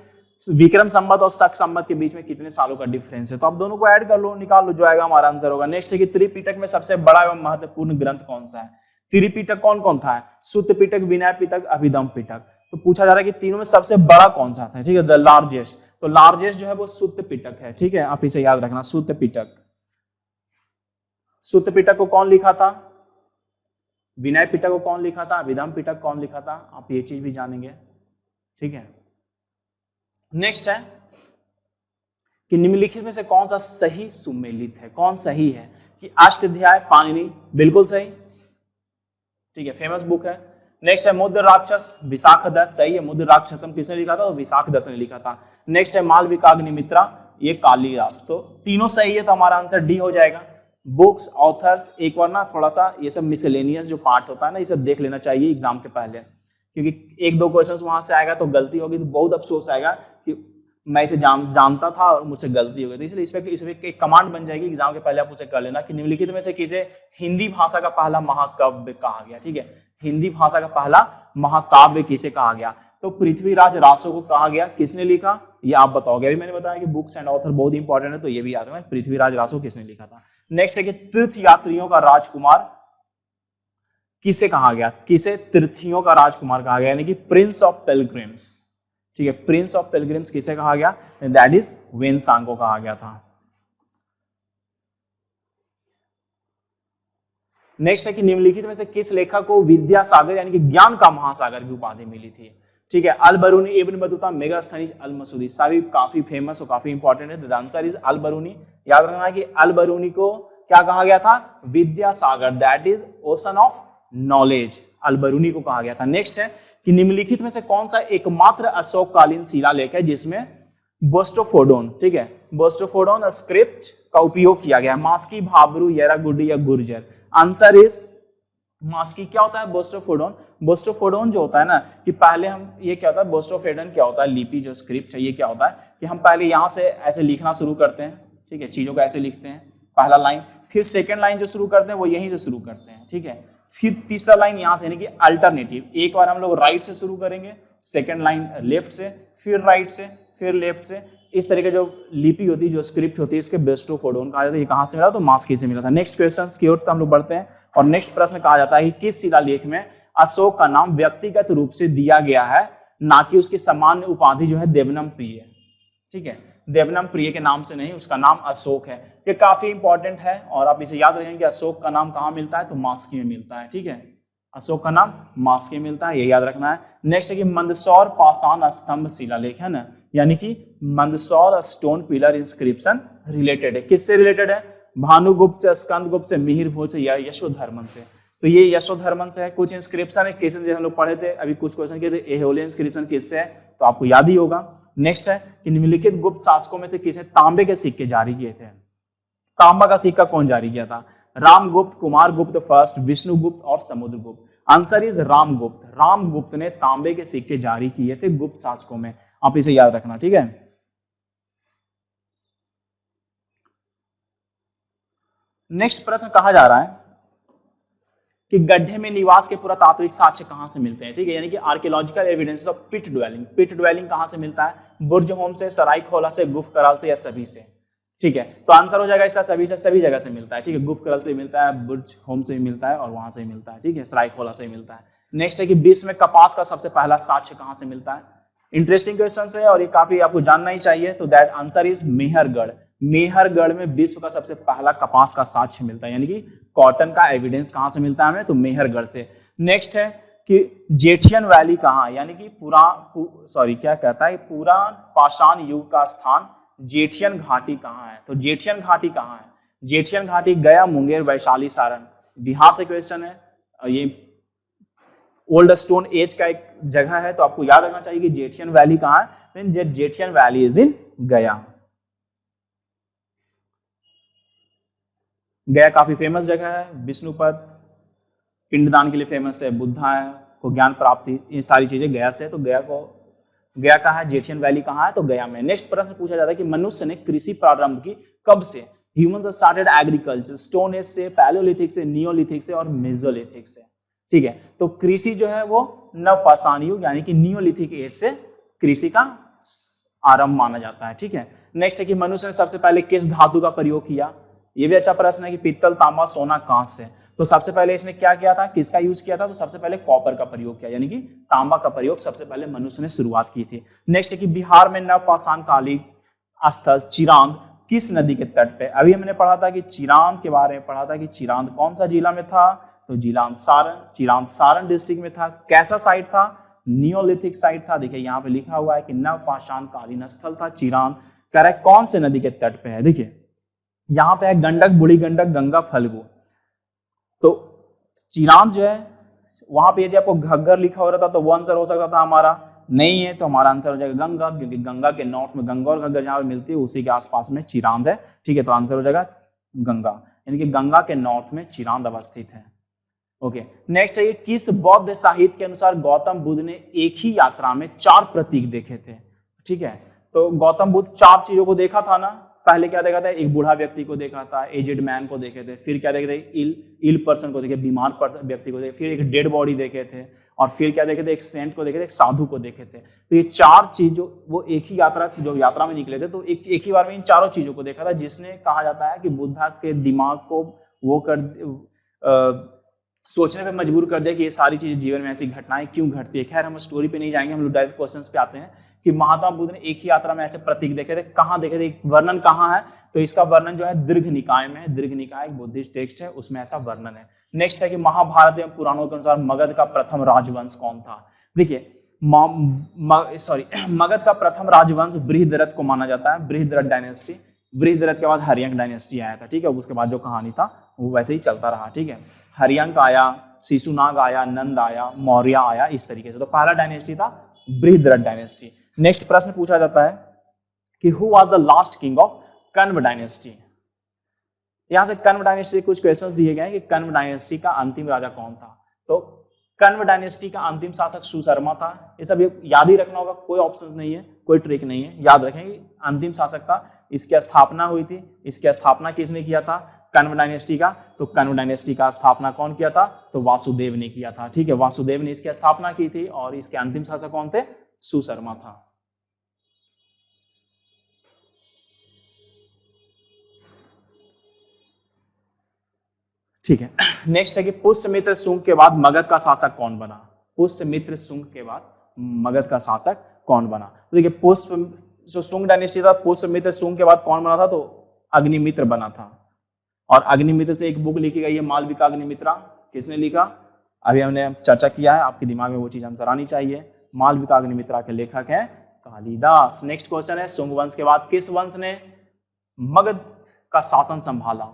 विक्रम संवत और शक संवत के बीच में कितने सालों का डिफरेंस है, तो आप दोनों को ऐड कर लो, निकाल लो, जो आएगा हमारा आंसर होगा। नेक्स्ट है कि त्रिपिटक में सबसे बड़ा एवं महत्वपूर्ण ग्रंथ कौन सा है। त्रिपिटक कौन कौन था, सुत्त पिटक, विनय पिटक, अभिधम पिटक, तो पूछा जा रहा है कि तीनों में सबसे बड़ा कौन सा था, ठीक है, द लार्जेस्ट, तो लार्जेस्ट जो है वो सुत्त पिटक है, ठीक है, आप इसे याद रखना, सुत्त पिटक। सुत्त पिटक को कौन लिखा था, विनय पिटक को कौन लिखा था, अभिधम पिटक कौन लिखा था, आप ये चीज भी जानेंगे, ठीक है। नेक्स्ट है कि निम्नलिखित में से कौन सा सही सुमेलित है, कौन सही है, कि अष्टाध्यायी पाणिनि, बिल्कुल सही, ठीक है, फेमस बुक है। नेक्स्ट है मुद्र राक्षस, विशाखदत्त, सही है, मुद्र राक्षसम किसने लिखा था, तो विशाखदत्त ने लिखा था। नेक्स्ट है मालविकाग्निमित्रा, ये कालिदास, तो तीनों सही है, तो हमारा आंसर डी हो जाएगा। बुक्स, ऑथर्स, एक बार ना थोड़ा सा ये सब मिसलेनियस जो पार्ट होता है ना, ये सब देख लेना चाहिए एग्जाम के पहले, क्योंकि एक दो क्वेश्चंस वहां से आएगा तो गलती होगी तो बहुत अफसोस आएगा कि मैं इसे जानता था और मुझसे गलती हो गई, तो इसलिए इस पे एक कमांड बन जाएगी एग्जाम के पहले, आप उसे कर लेना कि निम्नलिखित में से किसे हिंदी भाषा का पहला महाकाव्य कहा गया, ठीक है, हिंदी भाषा का पहला महाकाव्य किसे कहा गया, तो पृथ्वीराज रासो को कहा गया। किसने लिखा ये आप बताओगे, अभी मैंने बताया कि बुक्स एंड ऑथर बहुत इंपॉर्टेंट है, तो ये भी याद रखना पृथ्वीराज रासो किसने लिखा था। नेक्स्ट है कि तीर्थ यात्रियों का राजकुमार किसे कहा गया, किसे तीर्थियों का राजकुमार कहा गया, यानी कि प्रिंस ऑफ पिलग्रिम्स, ठीक है, प्रिंस ऑफ पिलग्रिम्स किसे कहा गया, दैट इज वेनसांग को कहा गया था। नेक्स्ट है कि निम्नलिखित में से किस लेखक को विद्यासागर यानी कि ज्ञान का महासागर की उपाधि मिली थी, ठीक है, अल बरूनी, इब्न बतूता, मेगास्थनीज, अल मसूदी, सभी काफी फेमस और काफी इंपॉर्टेंट है, द आंसर इज अल बरूनी। याद रखना कि अल बरूनी को क्या कहा गया था, Vidyasagar, that is ocean of knowledge, Al Biruni को कहा गया था। नेक्स्ट है कि निम्नलिखित में से कौन सा एकमात्र अशोककालीन शिलालेख है जिसमें बोस्टोफोडोन, ठीक है, बोस्टोफोडोन स्क्रिप्ट का उपयोग किया गया, मास्की, भाबरू, येरागुडी या गुर्जर, आंसर इज मास्की। क्या होता है बोस्टोफोडोन, बोस्टोफोडोन जो होता है ना, कि पहले हम ये क्या होता है, बोस्टोफोडोन क्या होता है, लिपि जो स्क्रिप्ट है ये क्या होता है कि हम पहले यहाँ से ऐसे लिखना शुरू करते हैं, ठीक है, चीजों को ऐसे लिखते हैं, पहला लाइन, फिर सेकंड लाइन जो शुरू करते हैं वो यहीं से शुरू करते हैं, ठीक है, फिर तीसरा लाइन यहाँ से यानी कि अल्टरनेटिव, एक बार हम लोग राइट से शुरू करेंगे, सेकेंड लाइन लेफ्ट से, फिर राइट से, फिर लेफ्ट से। इस तरीके जो लिपि होती है, जो स्क्रिप्ट होती है, इसके बेस्ट ऑफ फोडोन कहा जाता है। ये कहाँ से मिला? तो मास्की से मिला था। नेक्स्ट क्वेश्चन की ओर हम लोग बढ़ते हैं और नेक्स्ट प्रश्न कहा जाता है कि किस शिलालेख में अशोक का नाम व्यक्तिगत रूप से दिया गया है, ना कि उसकी सामान्य उपाधि जो है देवनम प्रिय। ठीक है, देवनम प्रिय के नाम से नहीं, उसका नाम अशोक है। ये काफी इंपॉर्टेंट है और आप इसे याद रखेंगे कि अशोक का नाम कहाँ मिलता है? तो मास्की में मिलता है। ठीक है, अशोक का नाम मास्की में मिलता है, ये याद रखना है। नेक्स्ट है कि मंदसौर पाषाण स्तंभ शिलालेख है ना, यानी कि Mandsaur stone pillar inscription related है। किससे रिलेटेड है? भानुगुप्त से, स्कंदगुप्त से, मिहिर भोज से या यशोधर्मन से। तो ये यशोधर्मन से है। कुछ इंस्क्रिप्शन है, केस हम लोग पढ़े थे अभी, कुछ क्वेश्चन किए थे, एहोले इंस्क्रिप्शन किससे है? तो आपको याद ही होगा। नेक्स्ट है कि निम्नलिखित गुप्त शासकों में से किसने तांबे के सिक्के जारी किए थे? तांबा का सिक्का कौन जारी किया था? रामगुप्त, कुमारगुप्त फर्स्ट, विष्णुगुप्त और समुद्रगुप्त। Answer is Ramgupta. रामगुप्त ने तांबे के सिक्के जारी किए थे गुप्त शासकों में, आप इसे याद रखना। ठीक है, नेक्स्ट प्रश्न कहा जा रहा है कि गड्ढे में निवास के पुरातात्विक साक्ष्य कहां से मिलते हैं? ठीक है, यानी कि archaeological evidence of pit dwelling. Pit dwelling कहां से मिलता है? बुर्ज होम से, सरायखोला से, गुफ कराल से या सभी से। ठीक है, तो आंसर हो जाएगा इसका सभी से, सभी जगह से मिलता है। ठीक है, गुफ कराल से मिलता है, बुर्ज होम से मिलता है और वहां से मिलता है। ठीक है, सरायखोला से मिलता है। नेक्स्ट है कि विश्व में कपास का सबसे पहला साक्ष्य कहां से मिलता है? इंटरेस्टिंग क्वेश्चन है और ये काफी आपको जानना ही चाहिए। तो that answer is Mehrgarh. Mehrgarh में विश्व का सबसे पहला कपास का साक्ष्य मिलता है, यानी कि कॉटन का एविडेंस कहां से मिलता है हमें? तो मेहरगढ़ से। नेक्स्ट है कि जेठियन वैली कहां, यानी कि क्या कहता है, पुरान पाषाण युग का स्थान जेठियन घाटी कहां है? तो जेठियन घाटी कहां है? जेठियन घाटी गया, मुंगेर, वैशाली, सारण। बिहार से क्वेश्चन है, ये ओल्ड स्टोन एज का एक जगह है, तो आपको याद रखना चाहिए कि जेठियन वैली कहां है? जेठियन वैली इज इन गया। गया काफी फेमस जगह है, विष्णुपद पिंडदान के लिए फेमस है, बुद्धा को ज्ञान प्राप्ति, ये सारी चीजें गया से है। तो गया का है, जेठियन वैली कहाँ है? तो गया में। नेक्स्ट प्रश्न पूछा जाता है कि मनुष्य ने कृषि प्रारंभ की कब से? Humans started agriculture stone age से, पैलियोलिथिक से, नियोलिथिक से और मेसोलिथिक से। ठीक है, तो कृषि जो है वो नवपाषाण युग यानी कि नियोलिथिक एज से कृषि का आरंभ माना जाता है। ठीक है, नेक्स्ट है कि मनुष्य ने सबसे पहले किस धातु का प्रयोग किया? ये भी अच्छा प्रश्न है कि पित्तल, तांबा, सोना, कांच से। तो सबसे पहले इसने क्या किया था, किसका यूज किया था? तो सबसे पहले कॉपर का प्रयोग किया, यानी कि तांबा का प्रयोग सबसे पहले मनुष्य ने शुरुआत की थी। नेक्स्ट है कि बिहार में नवपाषाण कालीन स्थल चिरांद किस नदी के तट पे? अभी हमने पढ़ा था कि चिरांद के बारे में पढ़ा था कि चिरांद कौन सा जिला में था? तो जिला सारण, चिरांद सारण डिस्ट्रिक्ट में था। कैसा साइट था? नियोलिथिक साइट था। देखिए यहाँ पे लिखा हुआ है कि नवपाषाण कालीन स्थल था चिरांद। कह रहा है कौन से नदी के तट पे है? देखिए यहाँ पे है गंडक, बूढ़ी गंडक, गंगा, फल्गु। तो चिरांद जो है वहां पे यदि आपको घग्गर लिखा हो रहा था तो वो आंसर हो सकता था हमारा, नहीं है तो हमारा आंसर हो जाएगा गंगा, क्योंकि गंगा के नॉर्थ में गंगा और घग्गर जहां पे मिलती है उसी के आसपास में चिरांद है। ठीक है, तो आंसर हो जाएगा गंगा, यानी कि गंगा के नॉर्थ में चिरांद अवस्थित है। ओके, नेक्स्ट है ये किस बौद्ध साहित्य के अनुसार गौतम बुद्ध ने एक ही यात्रा में 4 प्रतीक देखे थे? ठीक है, तो गौतम बुद्ध 4 चीजों को देखा था ना। पहले क्या देखा था? एक बूढ़ा व्यक्ति को देखा था, एजेड मैन को देखे थे। फिर क्या देखे थे? इल पर्सन को देखे, बीमार व्यक्ति को देखे। फिर एक डेड बॉडी देखे थे और फिर क्या देखे थे? एक सेंट को देखे थे, एक साधु को देखे थे। तो ये 4 चीज वो एक ही यात्रा में निकले थे, तो एक ही बार में इन चारों चीजों को देखा था, जिसने कहा जाता है कि बुद्धा के दिमाग को वो सोचने पे मजबूर कर दिया कि ये सारी चीजें जीवन में ऐसी घटनाएं क्यों घटती है। खैर हम स्टोरी पे नहीं जाएंगे, हम लोग डायरेक्ट क्वेश्चंस पे आते हैं कि महात्मा बुद्ध ने एक ही यात्रा में ऐसे प्रतीक देखे थे। कहाँ देखे थे? वर्णन कहाँ है? तो इसका वर्णन जो है दीर्घ निकाय में है। दीर्घ निकाय एक बुद्धिस्ट टेक्स्ट है, उसमें ऐसा वर्णन है। नेक्स्ट है कि महाभारत एवं पुराणों के अनुसार मगध का प्रथम राजवंश कौन था? देखिए मगध का प्रथम राजवंश बृहद्रथ को माना जाता है, बृहद्रथ डायनेस्टी। बृहद्रथ के बाद हर्यंक डायनेस्टी आया था। ठीक है, उसके बाद जो कहानी था वो वैसे ही चलता रहा। ठीक है, हर्यंक आया, शिशुनाग आया, नंद आया, मौर्य आया, इस तरीके से। तो पहला डायनेस्टी था बृहद्रथ डायनेस्टी। नेक्स्ट प्रश्न पूछा जाता है कि who was the last king of Kanva dynasty? यहां से कण्व डायनेस्टी कुछ क्वेश्चंस दिए गए हैं कि कण्व डायनेस्टी का अंतिम राजा कौन था। तो कण्व डायनेस्टी का अंतिम शासक सुशर्मा था। ये सब याद ही रखना होगा, कोई ऑप्शंस नहीं है, कोई ट्रिक नहीं है, याद रखेंगे। अंतिम शासक था, इसकी स्थापना हुई थी। इसकी स्थापना किसने किया था? कण्व डायनेस्टी का, तो कण्व डायनेस्टी का स्थापना कौन किया था? तो वासुदेव ने किया था। ठीक है, वासुदेव ने इसकी स्थापना की थी और इसके अंतिम शासक कौन थे? सुशर्मा था। ठीक है, नेक्स्ट है कि पुष्यमित्र शुंग के बाद मगध का शासक कौन बना? पुष्यमित्र शुंग के बाद मगध का शासक कौन बना? तो देखिए पुष्प जो शुंग डायनेस्टी था, पुष्यमित्र शुंग के बाद कौन बना था? तो अग्निमित्र बना था। और अग्निमित्र से एक बुक लिखी गई है मालविका अग्निमित्रा। किसने लिखा? अभी हमने चर्चा किया है, आपके दिमाग में वो चीज आंसर आनी चाहिए। मालविका अग्निमित्रा के लेखक हैं कालिदास। नेक्स्ट क्वेश्चन है, शुंग वंश के बाद किस वंश ने मगध का शासन संभाला?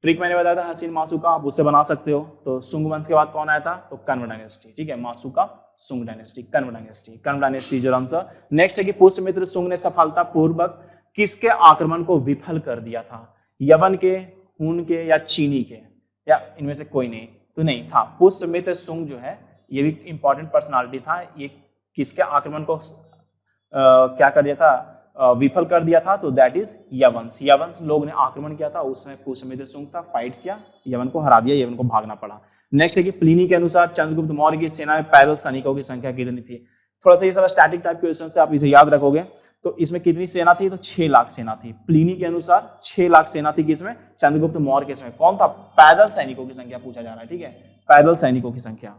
ट्रिक मैंने बताया था हसीन मासुका, आप उससे बना सकते हो। तो शुंग वंश के बाद कौन आया था? तो कण्व डायनेस्टी। ठीक है, मासुका Shunga dynasty, Kanva dynasty, Kanva dynasty जो आंसर। नेक्स्ट है कि पुष्यमित्र शुंग ने सफलतापूर्वक किसके आक्रमण को विफल कर दिया था? यवन के, हुन के या चीनी के, या इनमें से कोई नहीं? तो नहीं था, पुष्यमित्र शुंग जो है ये भी इंपॉर्टेंट पर्सनालिटी था। ये किसके आक्रमण को क्या कर दिया था? विफल कर दिया था। तो दैट इज यवंश। यवंश लोग ने आक्रमण किया था, उसमें पुष्यमित्र शुंग था, फाइट किया, यवन को हरा दिया, यवन को भागना पड़ा। नेक्स्ट है कि प्लिनी के अनुसार चंद्रगुप्त मौर्य की सेना में पैदल सैनिकों की संख्या कितनी थी? थोड़ा सा ये सब स्टैटिक टाइप क्वेश्चन से आप इसे याद रखोगे। तो इसमें कितनी सेना थी? तो 6 लाख सेना थी। प्लिनी के अनुसार 6 लाख सेना थी किसमें? चंद्रगुप्त मौर्य के समय। कौन था? पैदल सैनिकों की संख्या पूछा जा रहा है। ठीक है, पैदल सैनिकों की संख्या।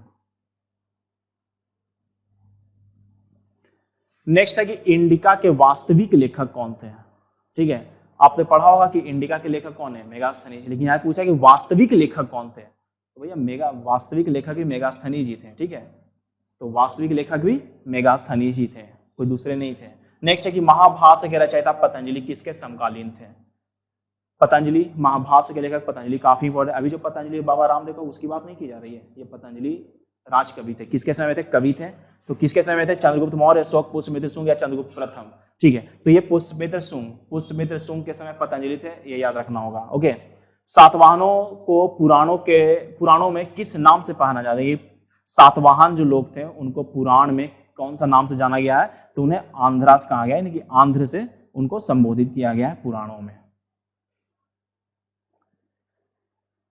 नेक्स्ट है कि इंडिका के वास्तविक लेखक कौन थे? ठीक है, आपने पढ़ा होगा कि इंडिका के लेखक कौन है? मेगास्थनीज। लेकिन यहाँ पूछा कि वास्तविक लेखक कौन थे? तो भैया वास्तविक लेखक भी मेगास्थनीज ही थे। ठीक है, तो वास्तविक लेखक भी मेगास्थनीज ही थे, कोई दूसरे नहीं थे। नेक्स्ट है कि महाभाष्य के रचयिता पतंजलि किसके समकालीन थे? पतंजलि, महाभाष्य के लेखक पतंजलि काफी इंपॉर्टेंट। अभी जो पतंजलि बाबा रामदेव का उसकी बात नहीं की जा रही है, ये पतंजलि राजकवि थे। किसके समय थे? कवि थे। तो किसके समय थे? चंद्रगुप्त मौर्य, अशोक, पुष्यमित्र शुंग या चंद्रगुप्त प्रथम। ठीक है, तो ये पुष्यमित्र शुंग के समय पतंजलि थे, ये याद रखना होगा। ओके, सातवाहनों को पुराणों में किस नाम से पढ़ाना जाता है? ये सातवाहन जो लोग थे उनको पुराण में कौन सा नाम से जाना गया है? तो उन्हें आंध्रास कहा गया है, यानी कि आंध्र से उनको संबोधित किया गया है पुराणों में।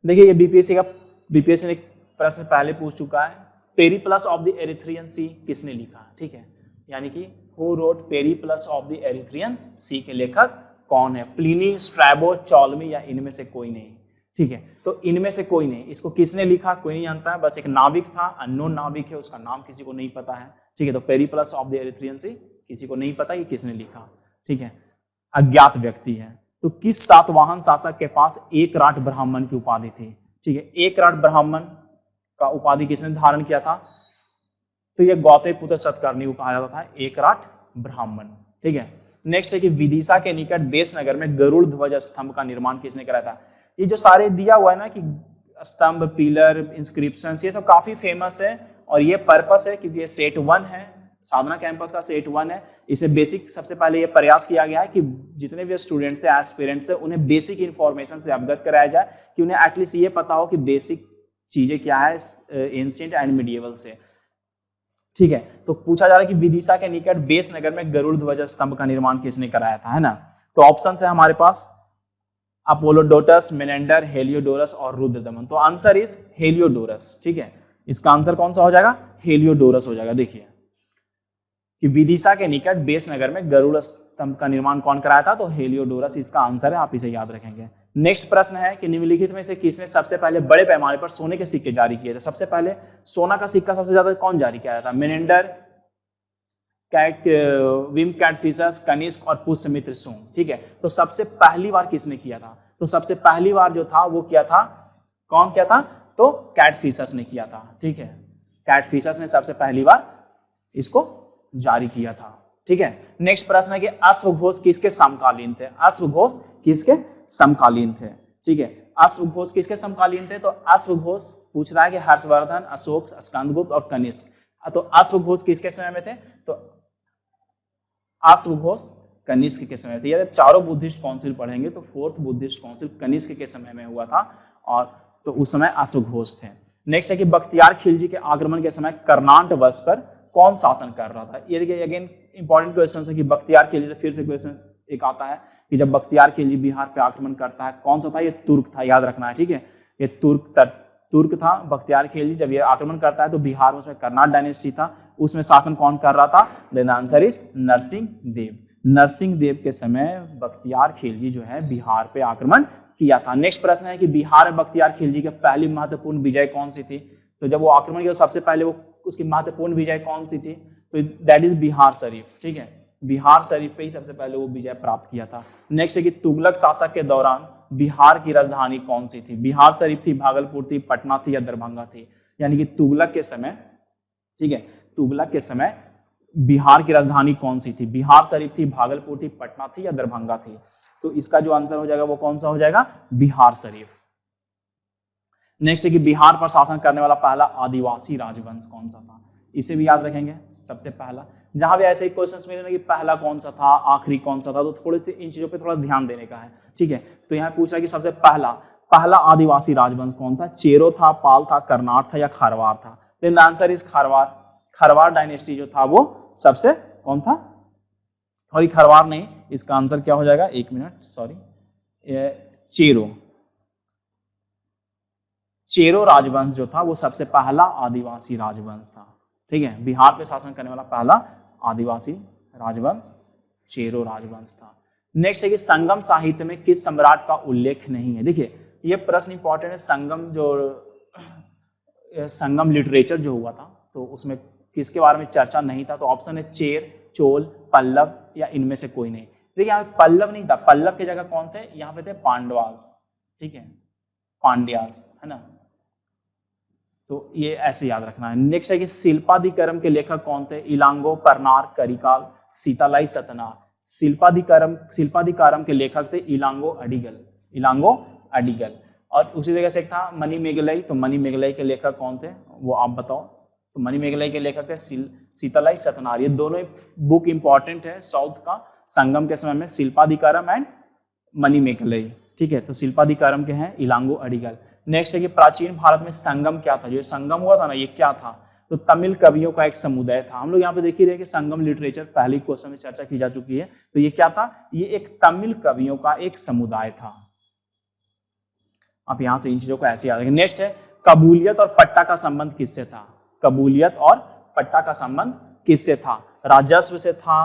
देखिए ये बीपीएससी ने प्रश्न पहले पूछ चुका है। Periplus of the Erythraean Sea किसने लिखा? ठीक है, यानी कि who wrote Periplus of the Erythraean Sea के लेखक कौन है? प्लिनी, स्ट्रैबो, टॉलमी या इनमें से कोई नहीं? ठीक है, तो इनमें से कोई नहीं। इसको किसने लिखा कोई नहीं जानता है, बस एक नाविक था, अननोन नाविक है, उसका नाम किसी को नहीं पता है। ठीक है, तो पेरिप्लस ऑफ द एरिथ्रियन सी किसी को नहीं पता ये किसने लिखा। ठीक है, अज्ञात व्यक्ति है। तो किस सातवाहन शासक के पास एकराट ब्राह्मण की उपाधि थी? ठीक है, एकराट ब्राह्मण का उपाधि किसने धारण किया था? तो ये गौतमीपुत्र सतकर्णी को कहा जाता था एकराट ब्राह्मण। ठीक है, नेक्स्ट है कि विदिशा के निकट बेसनगर में गरुड़ ध्वज स्तंभ का निर्माण किसने कराया था? ये जो सारे दिया हुआ है ना कि स्तंभ, पिलर, इंस्क्रिप्शन, ये सब काफी फेमस है और ये पर्पस है क्योंकि ये सेट 1 है, साधना कैंपस का सेट 1 है। इसे बेसिक सबसे पहले ये प्रयास किया गया है कि जितने भी स्टूडेंट्स हैं, एस्पिरेंट्स हैं, उन्हें बेसिक इंफॉर्मेशन से अवगत कराया जाए कि उन्हें एटलीस्ट ये पता हो कि बेसिक चीजें क्या है एंशिएंट एंड मिडिएवल से। ठीक है, तो पूछा जा रहा है कि विदिशा के निकट बेसनगर में गरुड़ ध्वज स्तंभ का निर्माण किसने कराया था, है ना? तो ऑप्शन है हमारे पास अपोलोडोटस, मेनेंडर, हेलियोडोरस और रुद्रदमन। तो आंसर इज हेलियोडोरस। ठीक है, इसका आंसर कौन सा हो जाएगा? हेलियोडोरस हो जाएगा। देखिए कि विदिशा के निकट बेसनगर में गरुड़ स्तंभ का निर्माण कौन कराया था? तो हेलियोडोरस इसका आंसर है, आप इसे याद रखेंगे। नेक्स्ट प्रश्न है कि निम्नलिखित में से किसने सबसे पहले बड़े पैमाने पर सोने के सिक्के जारी किए थे? सबसे पहले सोना का सिक्का सबसे ज्यादा कौन जारी किया था? मेनेंडर, विम कैटफिशस, कनिष्क और पुष्यमित्र शुंग। ठीक है, तो सबसे पहली बार किसने किया था? तो सबसे पहली बार जो था वो किया था, कौन किया था? तो कैटफिशस ने किया था। ठीक है, कैटफिशस ने सबसे पहली बार इसको जारी किया था। ठीक है, नेक्स्ट प्रश्न है कि अश्वघोष किसके समकालीन थे? अश्वघोष किसके समकालीन थे? ठीक है, अश्वघोष किसके समकालीन थे? तो अश्वघोष पूछ रहा है कि हर्षवर्धन, अशोक, स्कंदगुप्त और कनिष्क। तो अश्वघोष किसके समय में थे? तो अश्वघोष कनिष्क के समय थे। यदि चारों बुद्धिस्ट काउंसिल पढ़ेंगे तो 4th बुद्धिस्ट काउंसिल कनिष्क के समय में हुआ था और तो उस समय अश्वघोष थे। नेक्स्ट है कि बख्तियार खिलजी के आक्रमण के समय कर्नाट वंश पर कौन शासन कर रहा था? ये देखिए अगेन इंपॉर्टेंट क्वेश्चन है कि बख्तियार खिलजी से फिर से क्वेश्चन एक आता है कि जब बख्तियार खिलजी बिहार पे आक्रमण करता है, कौन सा था, ये तुर्क था, याद रखना है, ठीक है, ये तुर्क था। बख्तियार खिलजी जब ये आक्रमण करता है तो बिहार में उसमें कर्नाट डायनेस्टी था, उसमें शासन कौन कर रहा था, then answer is Narsingh Dev. Narsingh Dev के समय बख्तियार खिलजी जो है बिहार पे आक्रमण किया था। नेक्स्ट प्रश्न है कि बिहार में बख्तियार खिलजी की पहली महत्वपूर्ण विजय कौन सी थी, तो जब वो आक्रमण किया सबसे पहले वो उसकी महत्वपूर्ण विजय कौन सी थी, तो दैट इज बिहार शरीफ, ठीक है, बिहार शरीफ पे ही सबसे पहले वो विजय प्राप्त किया था। नेक्स्ट है कि तुगलक शासक के दौरान बिहार की राजधानी कौन सी थी, बिहार शरीफ थी, भागलपुर थी, पटना थी या दरभंगा थी, यानी कि तुगलक के समय, ठीक है, तुगलक के समय बिहार की राजधानी कौन सी थी, बिहार शरीफ थी, भागलपुर थी, पटना थी या दरभंगा थी, तो इसका जो आंसर हो जाएगा वो कौन सा हो जाएगा, बिहार शरीफ। नेक्स्ट है कि बिहार पर शासन करने वाला पहला आदिवासी राजवंश कौन सा था, इसे भी याद रखेंगे सबसे पहला। जहां भी ऐसे ही क्वेश्चंस मिले ना कि पहला कौन सा था, आखिरी कौन सा था, तो थोड़े से इन चीजों पे थोड़ा ध्यान देने का है, ठीक है। तो यहाँ पूछा कि सबसे पहला आदिवासी राजवंश कौन था, चेरो था, पाल था, कर्नाट था या खारवार था, देन आंसर इज खारवार। खारवार डायनेस्टी जो था वो सबसे कौन था, और ये खारवार नहीं, इसका आंसर क्या हो जाएगा, एक मिनट सॉरी, चेरो राजवंश जो था वो सबसे पहला आदिवासी राजवंश था, ठीक है। बिहार पे शासन करने वाला पहला आदिवासी राजवंश चेरो राजवंश था। नेक्स्ट है कि संगम साहित्य में किस सम्राट का उल्लेख नहीं है, देखिए ये प्रश्न इंपॉर्टेंट है। संगम लिटरेचर जो हुआ था तो उसमें किसके बारे में चर्चा नहीं था, तो ऑप्शन है चेर, चोल, पल्लव या इनमें से कोई नहीं। देखिए यहाँ पे पल्लव नहीं था, पल्लव की जगह कौन थे, यहाँ पे थे पांडवास, ठीक है, पांड्यास, है ना, तो ये ऐसे याद रखना है। नेक्स्ट है कि शिल्पाधिकरम के लेखक कौन थे, इलांगो, परनार, करिकाल, सीतालाई, सतनार। शिल्पाधिकारम के लेखक थे इलांगो अडिगल। और उसी जगह से एक था मणिमेगलई, तो मणिमेगलई के लेखक कौन थे वो आप बताओ, तो मणिमेगलई के लेखक थे सीतालाई सतनार। ये दोनों बुक इंपॉर्टेंट है साउथ का, संगम के समय में शिल्पाधिकारम एंड मणिमेगलई, ठीक है, तो शिल्पाधिकारम के हैं इलांगो अडिगल। नेक्स्ट है कि प्राचीन भारत में संगम क्या था, जो संगम हुआ था ना ये क्या था, तो तमिल कवियों का एक समुदाय था। हम लोग यहाँ पे देख ही रहे कि संगम लिटरेचर पहले क्वेश्चन में चर्चा की जा चुकी है, तो ये क्या था, ये एक तमिल कवियों का एक समुदाय था। आप यहाँ से इन चीजों को ऐसे याद रखें। नेक्स्ट है कबूलियत और पट्टा का संबंध किससे था, कबूलियत और पट्टा का संबंध किससे था, राजस्व से था,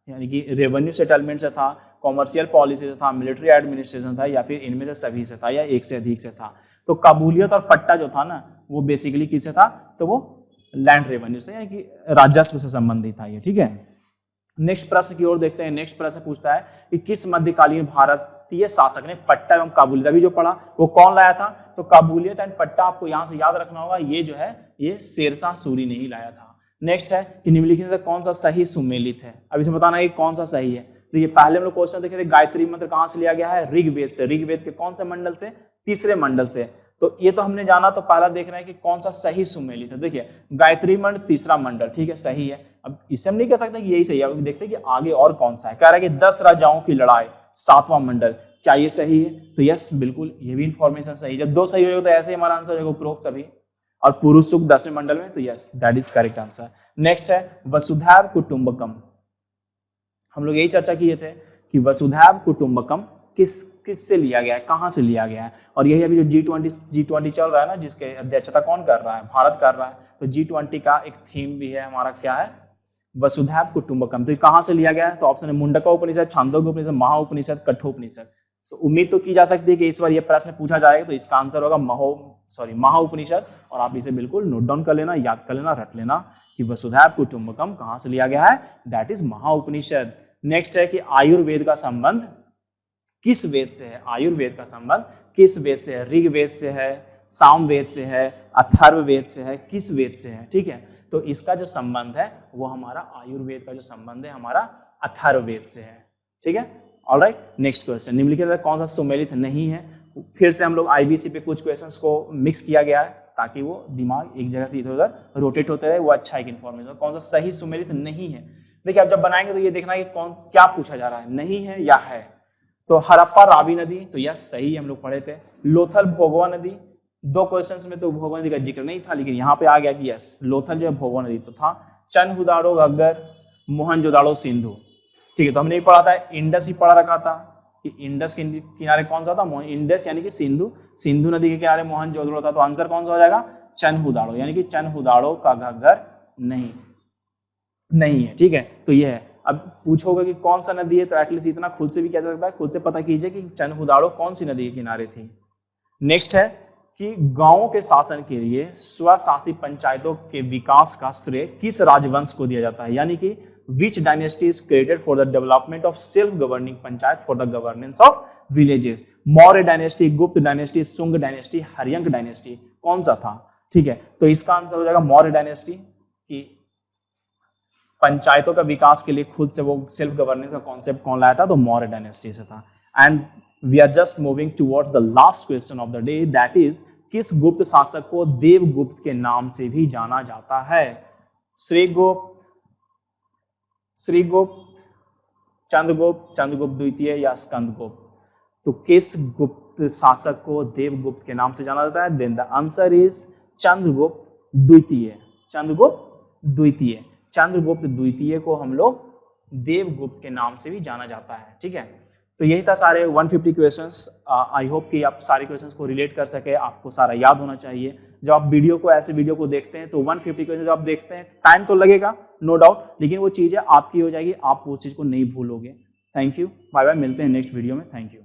यानी कि रेवेन्यू सेटलमेंट से था, कॉमर्शियल पॉलिसी से था, मिलिट्री एडमिनिस्ट्रेशन था, या फिर इनमें से सभी से था, या एक से अधिक से था। तो कबूलियत और पट्टा जो था ना वो बेसिकली किससे था, तो वो लैंड रेवेन्यू से, यानी कि राजस्व से संबंधित था ये, ठीक है। नेक्स्ट प्रश्न की ओर देखते हैं। नेक्स्ट प्रश्न पूछता है कि किस मध्यकालीन भारतीय शासक ने पट्टा एवं काबूलियत, अभी जो पढ़ा वो कौन लाया था, तो काबूलियत एंड पट्टा आपको यहाँ से याद रखना होगा, ये जो है ये शेरशाह सूरी ने ही लाया था। नेक्स्ट है कि निम्नलिखित में कौन सा सही सुमेलित है, अब इसमें बताना है कौन सा सही है। देखिए पहले हम लोग क्वेश्चन देखे थे गायत्री मंत्र कहाँ से लिया गया है, ऋग्वेद से, ऋग्वेद के कौन से मंडल से, तीसरे मंडल से, तो ये तो हमने जाना, तो पहला देख रहे हैं कि कौन सा सही सुमेलित है। देखिए गायत्री मंत्र तीसरा मंडल, ठीक है, सही है। अब इससे हम नहीं कह सकते कि यही सही है, देखते हैं कि आगे और कौन सा है। कह रहा है कि 10 राजाओं की लड़ाई सातवां मंडल, क्या ये सही है, तो यस बिल्कुल ये भी इंफॉर्मेशन सही। जब दो सही हो तो ऐसे ही हमारा आंसर होगा उपरोक्त सभी, और पुरुष सुख 10वें मंडल में, तो yes that is correct answer. Next है वसुधैव कुटुंबकम, हम लोग यही चर्चा किए थे कि वसुधैव कुटुंबकम किससे लिया गया है, कहाँ से लिया गया है, और यही अभी जो G20 चल रहा है ना, जिसके अध्यक्षता कौन कर रहा है, भारत कर रहा है, तो G20 का एक थीम भी है हमारा, क्या है, वसुधैव कुटुंबकम। तो ये कहाँ से लिया गया है, तो ऑप्शन है मुंडका उपनिषद, छांदोग्य उपनिषद, महाउपनिषद, कठोपनिषद। तो उम्मीद तो की जा सकती है कि इस बार ये प्रश्न पूछा जाएगा, तो इसका आंसर होगा महाउपनिषद, और आप इसे बिल्कुल नोट डाउन कर लेना, याद कर लेना, रट लेना कि वसुधैव कुटुंबकम कहाँ से लिया गया है, दैट इज महाउपनिषद। नेक्स्ट है कि आयुर्वेद का संबंध किस वेद से है, आयुर्वेद का संबंध किस वेद से है, ऋग्वेद से है, सामवेद से है, अथर्ववेद से है, किस वेद से है, ठीक है। तो इसका जो संबंध है वो हमारा आयुर्वेद का जो संबंध है हमारा अथर्ववेद से है, ठीक है। ऑलराइट, नेक्स्ट क्वेश्चन, निम्नलिखित में कौन सा सुमेलित नहीं है। फिर से हम लोग IBC पे कुछ क्वेश्चंस को मिक्स किया गया है ताकि वो दिमाग एक जगह से इधर उधर रोटेट होते रहे, वो अच्छा एक इन्फॉर्मेशन। कौन सा सही सुमेलित नहीं है, देखिए आप जब बनाएंगे तो ये देखना है कि कौन क्या पूछा जा रहा है, नहीं है या है। तो हड़प्पा रावी नदी, तो यस सही हम लोग पढ़े थे। लोथल भोगवा नदी, दो क्वेश्चंस में तो भोगवा नदी का जिक्र नहीं था, लेकिन यहाँ पे आ गया कि यस लोथल जो है भोगवा नदी तो था। चनहुदाड़ो घग्गर, मोहनजोदाड़ो सिंधु, ठीक है, तो हमने पढ़ा था, इंडस ही पढ़ा रखा था, कि इंडस के किनारे कौन सा था, इंडस यानी कि सिंधु, सिंधु नदी के किनारे मोहनजोदड़ो था। तो आंसर कौन सा हो जाएगा, चनहुदाड़ो, यानी कि चनहुदाड़ो का घग्गर नहीं है। ठीक है, तो ये है। अब पूछोगे कि कौन सा नदी है, तो एटलीस्ट इतना खुद से भी कह सकता है, खुद से पता कीजिए कि चनहुदाड़ो कौन सी नदी के किनारे थी। नेक्स्ट है कि गांवों के शासन के लिए स्वशासी पंचायतों के विकास का श्रेय किस राजवंश को दिया जाता है, यानी कि which dynasty is created for the development of self governing panchayat for the governance of villages. Maurya dynasty, Gupta dynasty, Shunga dynasty, Haryanka dynasty, कौन सा था। ठीक है, तो इसका आंसर हो जाएगा मौर्य डायनेस्टी की पंचायतों का विकास के लिए खुद से वो सेल्फ गवर्नेंस का कॉन्सेप्ट कौन लाया था, तो मौर्य डायनेस्टी से था। And we are just moving towards the last question of the day, that is किस गुप्त शासक को देवगुप्त के नाम से भी जाना जाता है। श्रीगुप्त, चंद्रगुप्त, चंद्रगुप्त द्वितीय या स्कंदगुप्त। तो किस गुप्त शासक को देवगुप्त के नाम से जाना जाता है, then the answer is Chandragupta द्वितीय। चंद्रगुप्त द्वितीय, चंद्रगुप्त द्वितीय को हम लोग देवगुप्त के नाम से भी जाना जाता है। ठीक है, तो यही था सारे 150 क्वेश्चंस। आई होप कि आप सारे क्वेश्चंस को रिलेट कर सके, आपको सारा याद होना चाहिए। जब आप वीडियो को ऐसे वीडियो को देखते हैं तो 150 क्वेश्चन आप देखते हैं, टाइम तो लगेगा नो डाउट, लेकिन वो चीज़ें आपकी हो जाएगी, आप वो चीज़ को नहीं भूलोगे। थैंक यू, बाय बाय, मिलते हैं नेक्स्ट वीडियो में। Thank you.